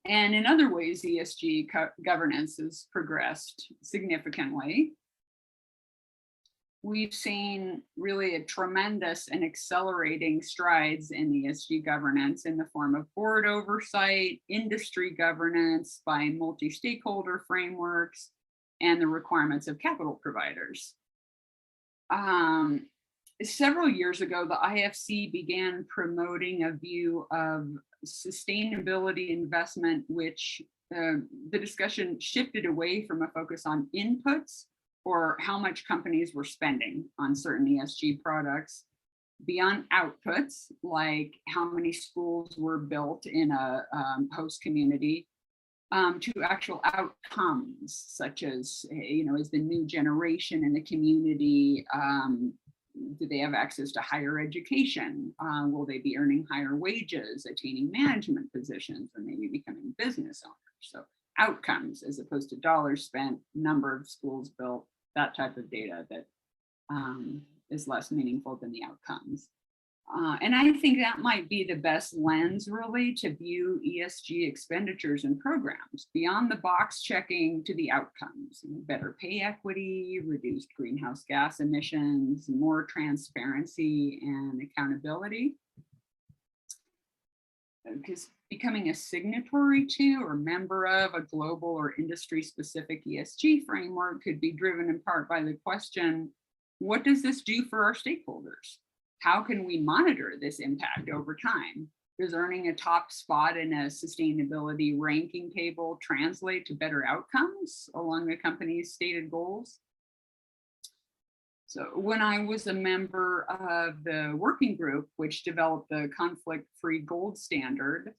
And in other ways, ESG governance has progressed significantly. We've seen really a tremendous and accelerating strides in ESG governance in the form of board oversight, industry governance by multi-stakeholder frameworks, and the requirements of capital providers. Several years ago, the IFC began promoting a view of sustainability investment, which the discussion shifted away from a focus on inputs or how much companies were spending on certain ESG products, beyond outputs, like how many schools were built in a host community, to actual outcomes, such as, is the new generation in the community, do they have access to higher education? Will they be earning higher wages, attaining management positions, or maybe becoming business owners? So outcomes as opposed to dollars spent, number of schools built, that type of data that is less meaningful than the outcomes. And I think that might be the best lens really to view ESG expenditures and programs, beyond the box checking to the outcomes: better pay equity, reduced greenhouse gas emissions, more transparency and accountability. Because becoming a signatory to or member of a global or industry specific ESG framework could be driven in part by the question, what does this do for our stakeholders? How can we monitor this impact over time? Does earning a top spot in a sustainability ranking table translate to better outcomes along the company's stated goals? So when I was a member of the working group, which developed the conflict-free gold standard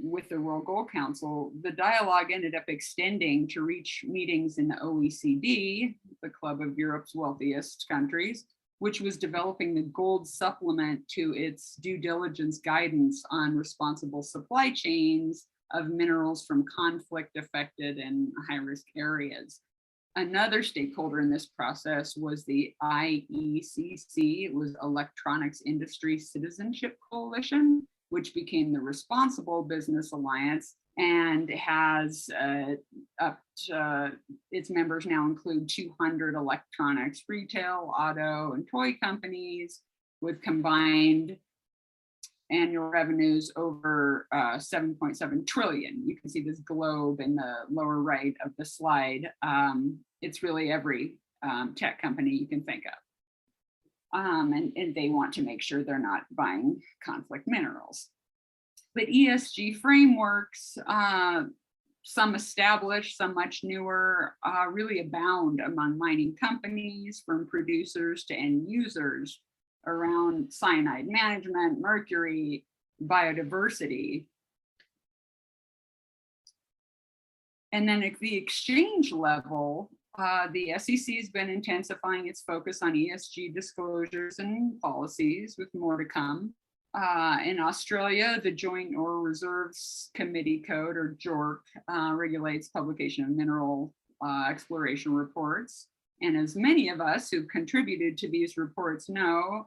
with the World Gold Council, the dialogue ended up extending to reach meetings in the OECD, the Club of Europe's wealthiest countries, which was developing the gold supplement to its due diligence guidance on responsible supply chains of minerals from conflict affected and high-risk areas. Another stakeholder in this process was the IECC. It was Electronics Industry Citizenship Coalition, which became the Responsible Business Alliance and has its members now include 200 electronics, retail, auto, and toy companies with combined annual revenues over 7.7 trillion. You can see this globe in the lower right of the slide. It's really every tech company you can think of. And they want to make sure they're not buying conflict minerals. But ESG frameworks, some established, some much newer, really abound among mining companies, from producers to end users, around cyanide management, mercury, biodiversity. And then at the exchange level, the SEC has been intensifying its focus on ESG disclosures and policies, with more to come. In Australia, the Joint Ore Reserves Committee Code, or JORC, regulates publication of mineral exploration reports. And as many of us who've contributed to these reports know,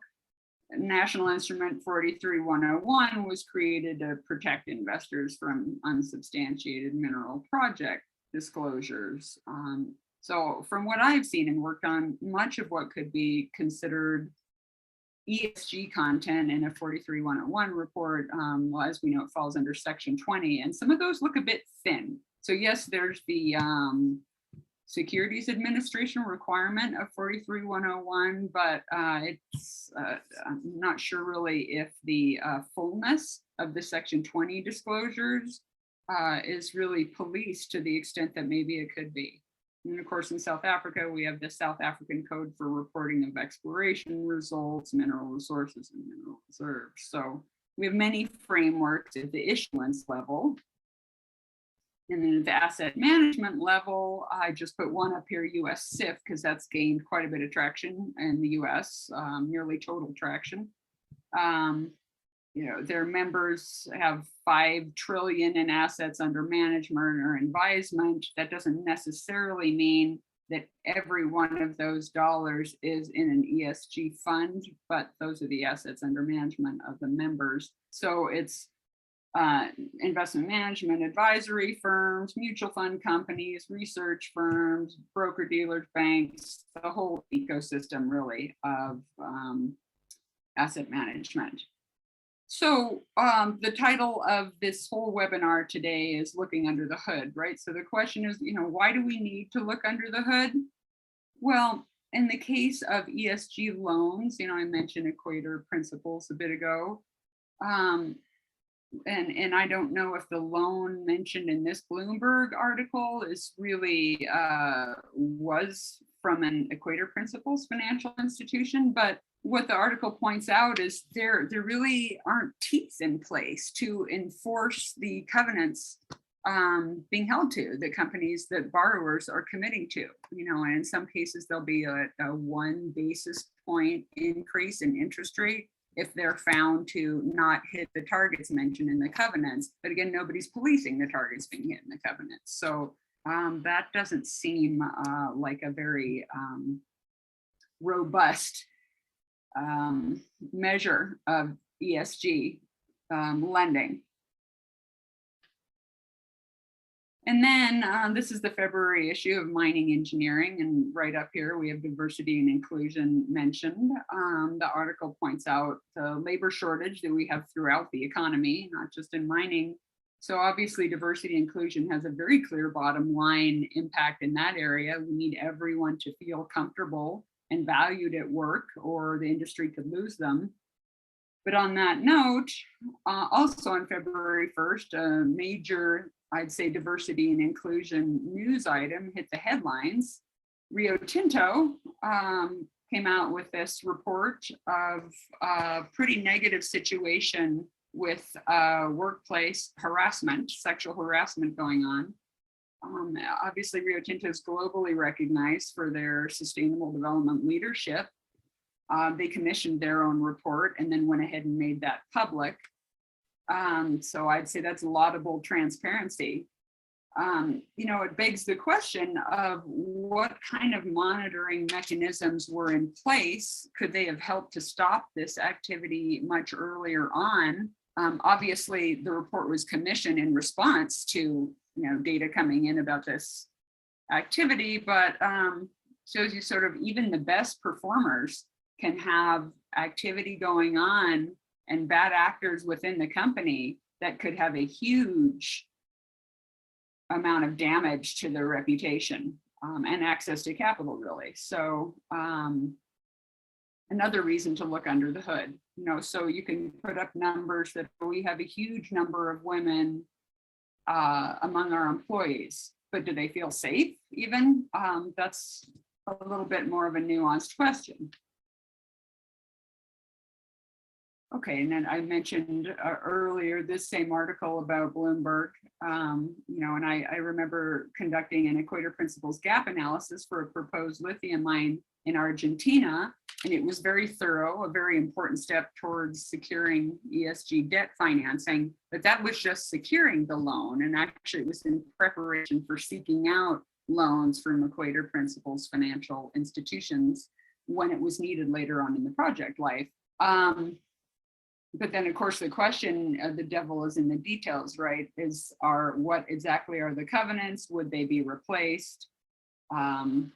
National Instrument 43-101 was created to protect investors from unsubstantiated mineral project disclosures. So from what I've seen and worked on, much of what could be considered ESG content in a 43-101 report, well, as we know, it falls under Section 20, and some of those look a bit thin. So yes, there's the Securities Administration requirement of 43-101, but I'm not sure really if the fullness of the Section 20 disclosures is really policed to the extent that maybe it could be. And of course, in South Africa, we have the South African Code for Reporting of Exploration Results, Mineral Resources, and Mineral Reserves. So we have many frameworks at the issuance level. And then at the asset management level, I just put one up here, US SIF, because that's gained quite a bit of traction in the US, nearly total traction. their members have 5 trillion in assets under management or advisement. That doesn't necessarily mean that every one of those dollars is in an ESG fund, but those are the assets under management of the members. So it's investment management advisory firms, mutual fund companies, research firms, broker dealers, banks, the whole ecosystem really of asset management. So the title of this whole webinar today is Looking Under the Hood, right? So the question is, why do we need to look under the hood? Well, in the case of ESG loans, I mentioned Equator Principles a bit ago. And I don't know if the loan mentioned in this Bloomberg article is really was from an Equator Principles financial institution, but what the article points out is there really aren't teeth in place to enforce the covenants being held to, the companies that borrowers are committing to, and in some cases there'll be a 1 basis point increase in interest rate if they're found to not hit the targets mentioned in the covenants. But again, nobody's policing the targets being hit in the covenants. So that doesn't seem like a very robust measure of ESG lending. And then this is the February issue of Mining Engineering, and right up here we have diversity and inclusion mentioned. The article points out the labor shortage that we have throughout the economy, not just in mining. So obviously diversity and inclusion has a very clear bottom line impact in that area. We need everyone to feel comfortable and valued at work, or the industry could lose them. But on that note, also on February 1st, a major, I'd say, diversity and inclusion news item hit the headlines. Rio Tinto came out with this report of a pretty negative situation with workplace harassment, sexual harassment going on. Obviously, Rio Tinto is globally recognized for their sustainable development leadership. They commissioned their own report and then went ahead and made that public. So I'd say that's laudable transparency. It begs the question of what kind of monitoring mechanisms were in place. Could they have helped to stop this activity much earlier on? Obviously, the report was commissioned in response to data coming in about this activity, but shows you sort of even the best performers can have activity going on and bad actors within the company that could have a huge amount of damage to their reputation and access to capital, really. So another reason to look under the hood, so you can put up numbers that we have a huge number of women among our employees, but do they feel safe even? That's a little bit more of a nuanced question. Okay, and then I mentioned earlier this same article about Bloomberg, and I remember conducting an Equator Principles gap analysis for a proposed lithium mine in Argentina, and it was very thorough, a very important step towards securing ESG debt financing, but that was just securing the loan, and actually it was in preparation for seeking out loans from Equator Principles financial institutions when it was needed later on in the project life. But then, of course, the question of the devil is in the details, right? What exactly are the covenants? Would they be replaced? Would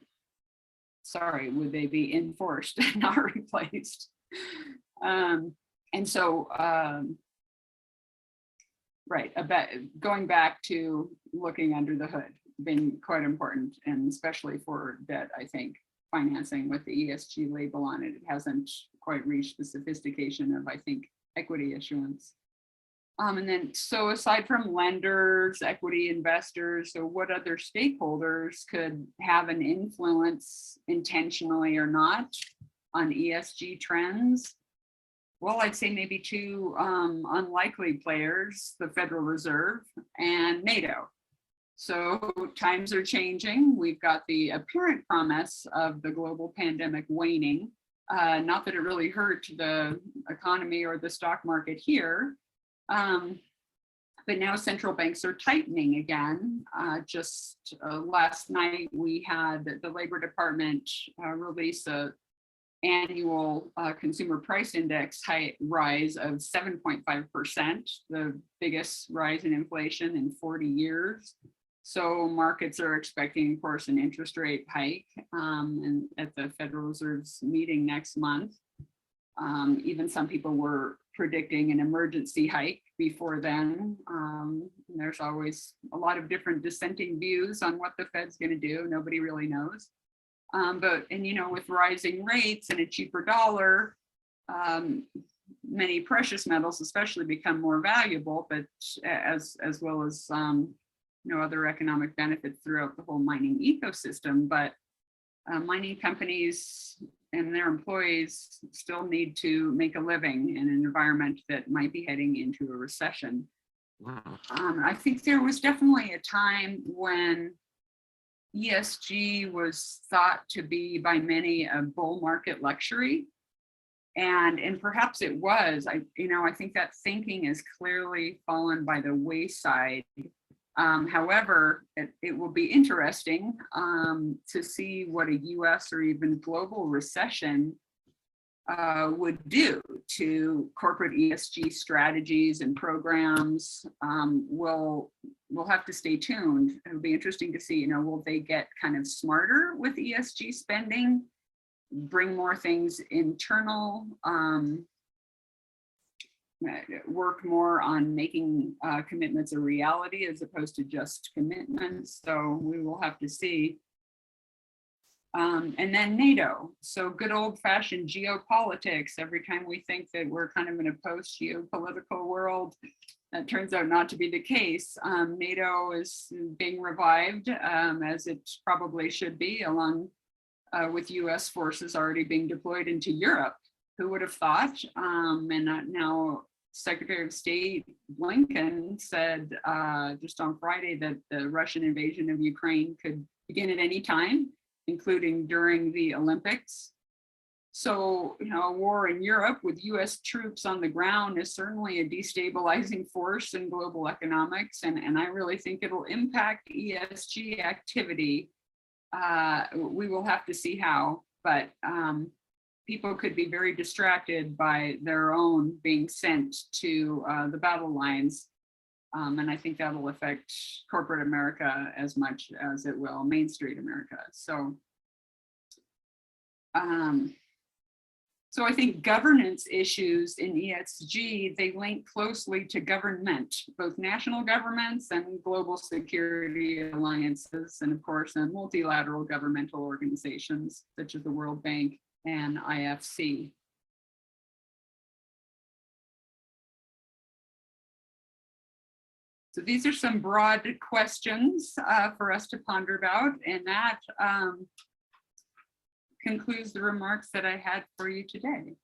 they be enforced, not replaced? And so, going back to looking under the hood, been quite important, and especially for debt, I think, financing with the ESG label on it. It hasn't quite reached the sophistication of, I think, equity issuance. And then, so aside from lenders, equity investors, so what other stakeholders could have an influence intentionally or not on ESG trends? Well, I'd say maybe two unlikely players, the Federal Reserve and NATO. So times are changing. We've got the apparent promise of the global pandemic waning. Not that it really hurt the economy or the stock market here. But now central banks are tightening again. Just last night, we had the Labor Department release a annual consumer price index rise of 7.5%, the biggest rise in inflation in 40 years. So markets are expecting, of course, an interest rate hike and at the Federal Reserve's meeting next month. Even some people were predicting an emergency hike before then. There's always a lot of different dissenting views on what the Fed's going to do. Nobody really knows. With rising rates and a cheaper dollar, many precious metals especially become more valuable, but as well as other economic benefits throughout the whole mining ecosystem. But mining companies and their employees still need to make a living in an environment that might be heading into a recession. I think there was definitely a time when ESG was thought to be by many a bull market luxury, and perhaps it was. I think that thinking has clearly fallen by the wayside. However, it will be interesting to see what a US or even global recession would do to corporate ESG strategies and programs. We'll have to stay tuned. It'll be interesting to see, will they get kind of smarter with ESG spending, bring more things internal, work more on making commitments a reality as opposed to just commitments. So we will have to see. And then NATO. So good old fashioned geopolitics. Every time we think that we're kind of in a post geopolitical world, that turns out not to be the case. NATO is being revived as it probably should be, along with US forces already being deployed into Europe. Who would have thought? And now Secretary of State Blinken said just on Friday that the Russian invasion of Ukraine could begin at any time, including during the Olympics. So, a war in Europe with US troops on the ground is certainly a destabilizing force in global economics. And I really think it'll impact ESG activity. We will have to see how, but people could be very distracted by their own being sent to the battle lines. And I think that'll affect corporate America as much as it will Main Street America. So I think governance issues in ESG, they link closely to government, both national governments and global security alliances, and of course, multilateral governmental organizations such as the World Bank and IFC. So these are some broad questions for us to ponder about, and that concludes the remarks that I had for you today.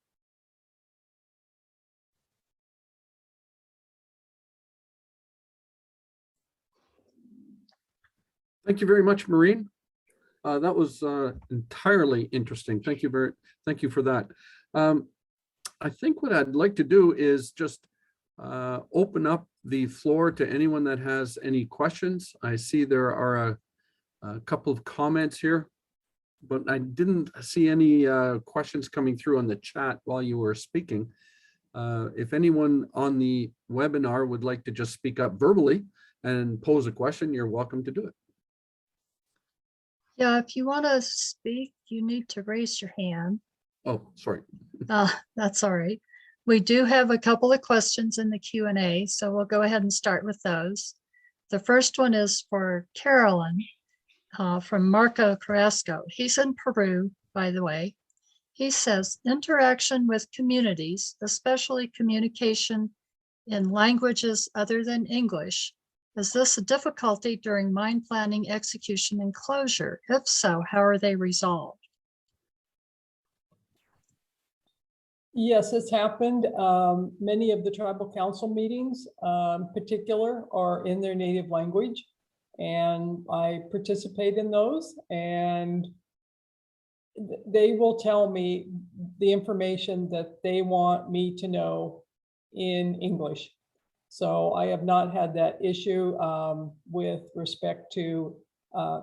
Thank you very much, Maureen. That was entirely interesting. Thank you for that. I think what I'd like to do is just open up the floor to anyone that has any questions. I see there are a couple of comments here, but I didn't see any questions coming through on the chat while you were speaking. If anyone on the webinar would like to just speak up verbally and pose a question, you're welcome to do it. Yeah, if you want to speak, you need to raise your hand. Oh, sorry. That's all right. We do have a couple of questions in the Q&A, so we'll go ahead and start with those. The first one is for Carolyn from Marco Carrasco. He's in Peru, by the way. He says, interaction with communities, especially communication in languages other than English, is this a difficulty during mine planning, execution, and closure? If so, how are they resolved? Yes, it's happened. Many of the tribal council meetings, in particular, are in their native language, and I participate in those. And they will tell me the information that they want me to know in English. So I have not had that issue with respect to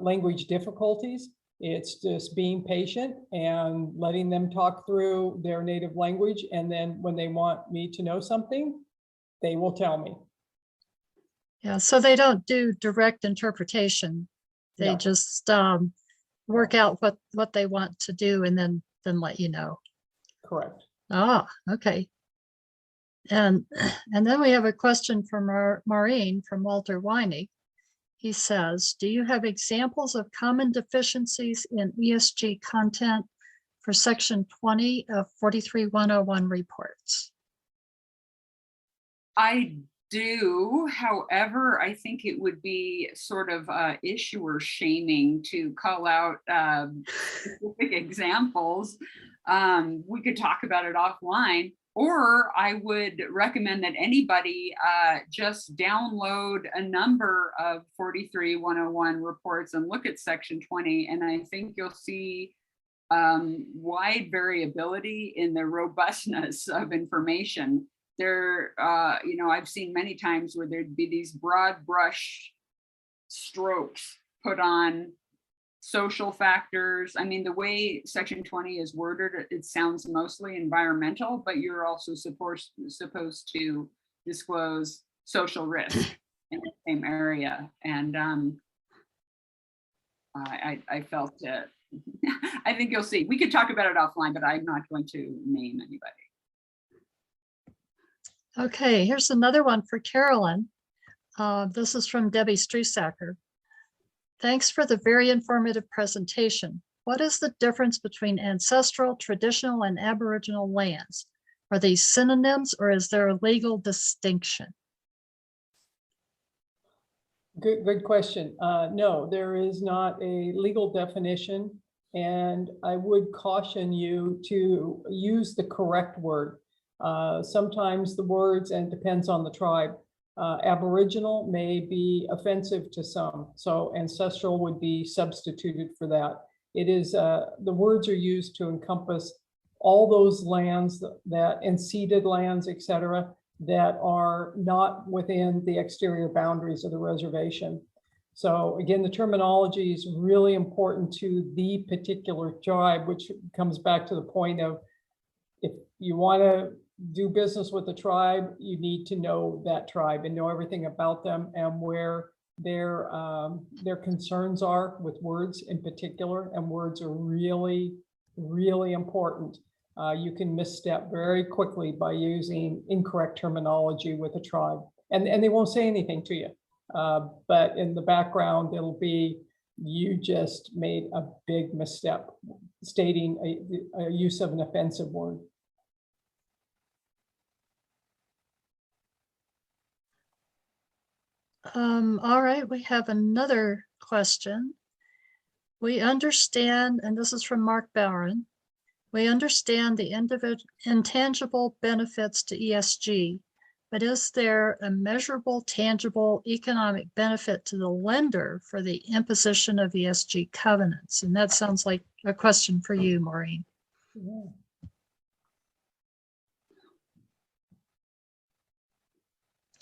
language difficulties. It's just being patient and letting them talk through their native language. And then when they want me to know something, they will tell me. Yeah, so they don't do direct interpretation. They No. just work out what they want to do and then let you know. Correct. Ah, okay. And then we have a question from Maureen from Walter Winey. He says, do you have examples of common deficiencies in ESG content for section 20 of 43101 reports? I do. However, I think it would be sort of issuer shaming to call out specific examples. We could talk about it offline, or I would recommend that anybody just download a number of 43101 reports and look at section 20. And I think you'll see wide variability in the robustness of information. There, I've seen many times where there'd be these broad brush strokes put on social factors. I mean, the way section 20 is worded, it sounds mostly environmental, but you're also supposed to disclose social risk in the same area. And I felt that I think you'll see. We could talk about it offline, but I'm not going to name anybody. Okay, here's another one for Carolyn. This is from Debbie Strusacker. Thanks for the very informative presentation. What is the difference between ancestral, traditional, and Aboriginal lands? Are these synonyms or is there a legal distinction? Good question. No, there is not a legal definition, and I would caution you to use the correct word. Sometimes the words, and it depends on the tribe, Aboriginal may be offensive to some, so ancestral would be substituted for that. It is, the words are used to encompass all those lands and ceded lands, etc., that are not within the exterior boundaries of the reservation. So again, the terminology is really important to the particular tribe, which comes back to the point of, if you want to do business with the tribe, you need to know that tribe and know everything about them and where their concerns are with words in particular. And words are really, really important. You can misstep very quickly by using incorrect terminology with a tribe, and they won't say anything to you. But in the background, it'll be, you just made a big misstep stating a use of an offensive word. All right, we have another question. We understand, and this is from Mark Barron, we understand the intangible benefits to ESG, but is there a measurable, tangible economic benefit to the lender for the imposition of ESG covenants? And that sounds like a question for you, Maureen. Yeah.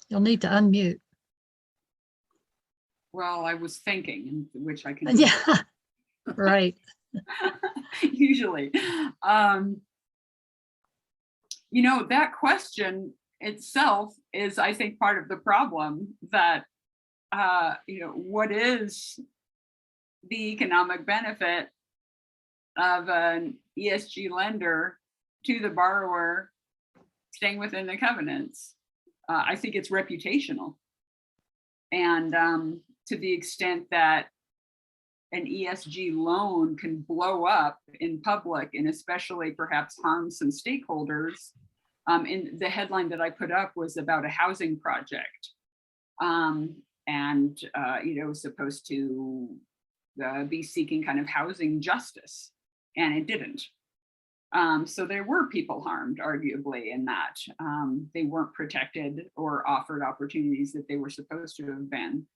You'll need to unmute. Well, I was thinking, which I can do. Yeah, right. Usually. That question itself is, I think, part of the problem that, what is the economic benefit of an ESG lender to the borrower staying within the covenants? I think it's reputational. And to the extent that an ESG loan can blow up in public and especially perhaps harm some stakeholders. In the headline that I put up was about a housing project, supposed to be seeking kind of housing justice, and it didn't. So there were people harmed, arguably, in that they weren't protected or offered opportunities that they were supposed to have been.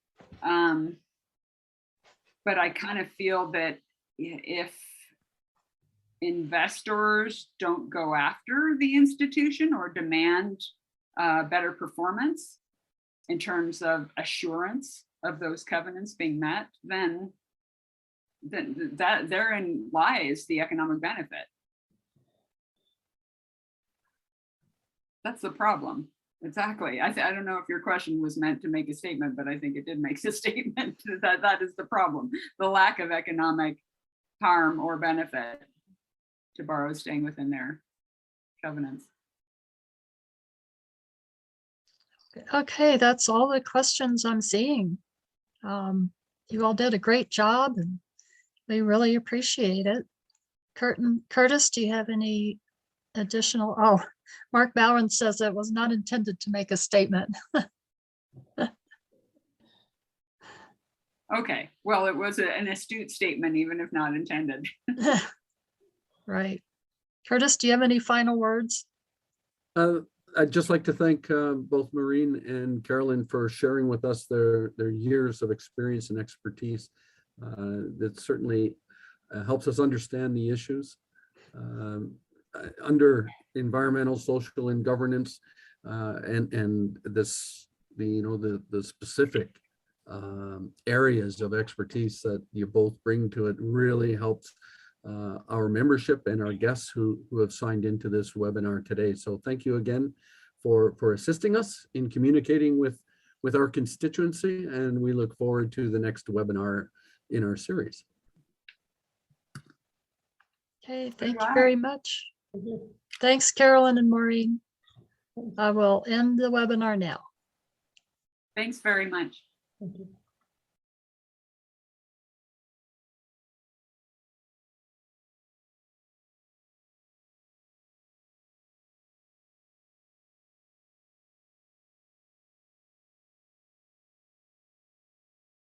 But I kind of feel that if investors don't go after the institution or demand better performance in terms of assurance of those covenants being met, then that therein lies the economic benefit. That's the problem. Exactly. I don't know if your question was meant to make a statement, but I think it did make a statement that is the problem. The lack of economic harm or benefit to borrowers staying within their covenants. Okay, that's all the questions I'm seeing. You all did a great job and we really appreciate it. Curtis, do you have any additional? Oh, Mark Bowen says it was not intended to make a statement. Okay, well, it was an astute statement, even if not intended. Right. Curtis, do you have any final words? I'd just like to thank both Maureen and Carolyn for sharing with us their years of experience and expertise. That certainly helps us understand the issues under environmental, social, and governance, and this the specific areas of expertise that you both bring to it really helps our membership and our guests who have signed into this webinar today. So thank you again for assisting us in communicating with our constituency, and we look forward to the next webinar in our series. Okay, thank you very much. Thanks, Carolyn and Maureen. I will end the webinar now. Thanks very much. Thank you.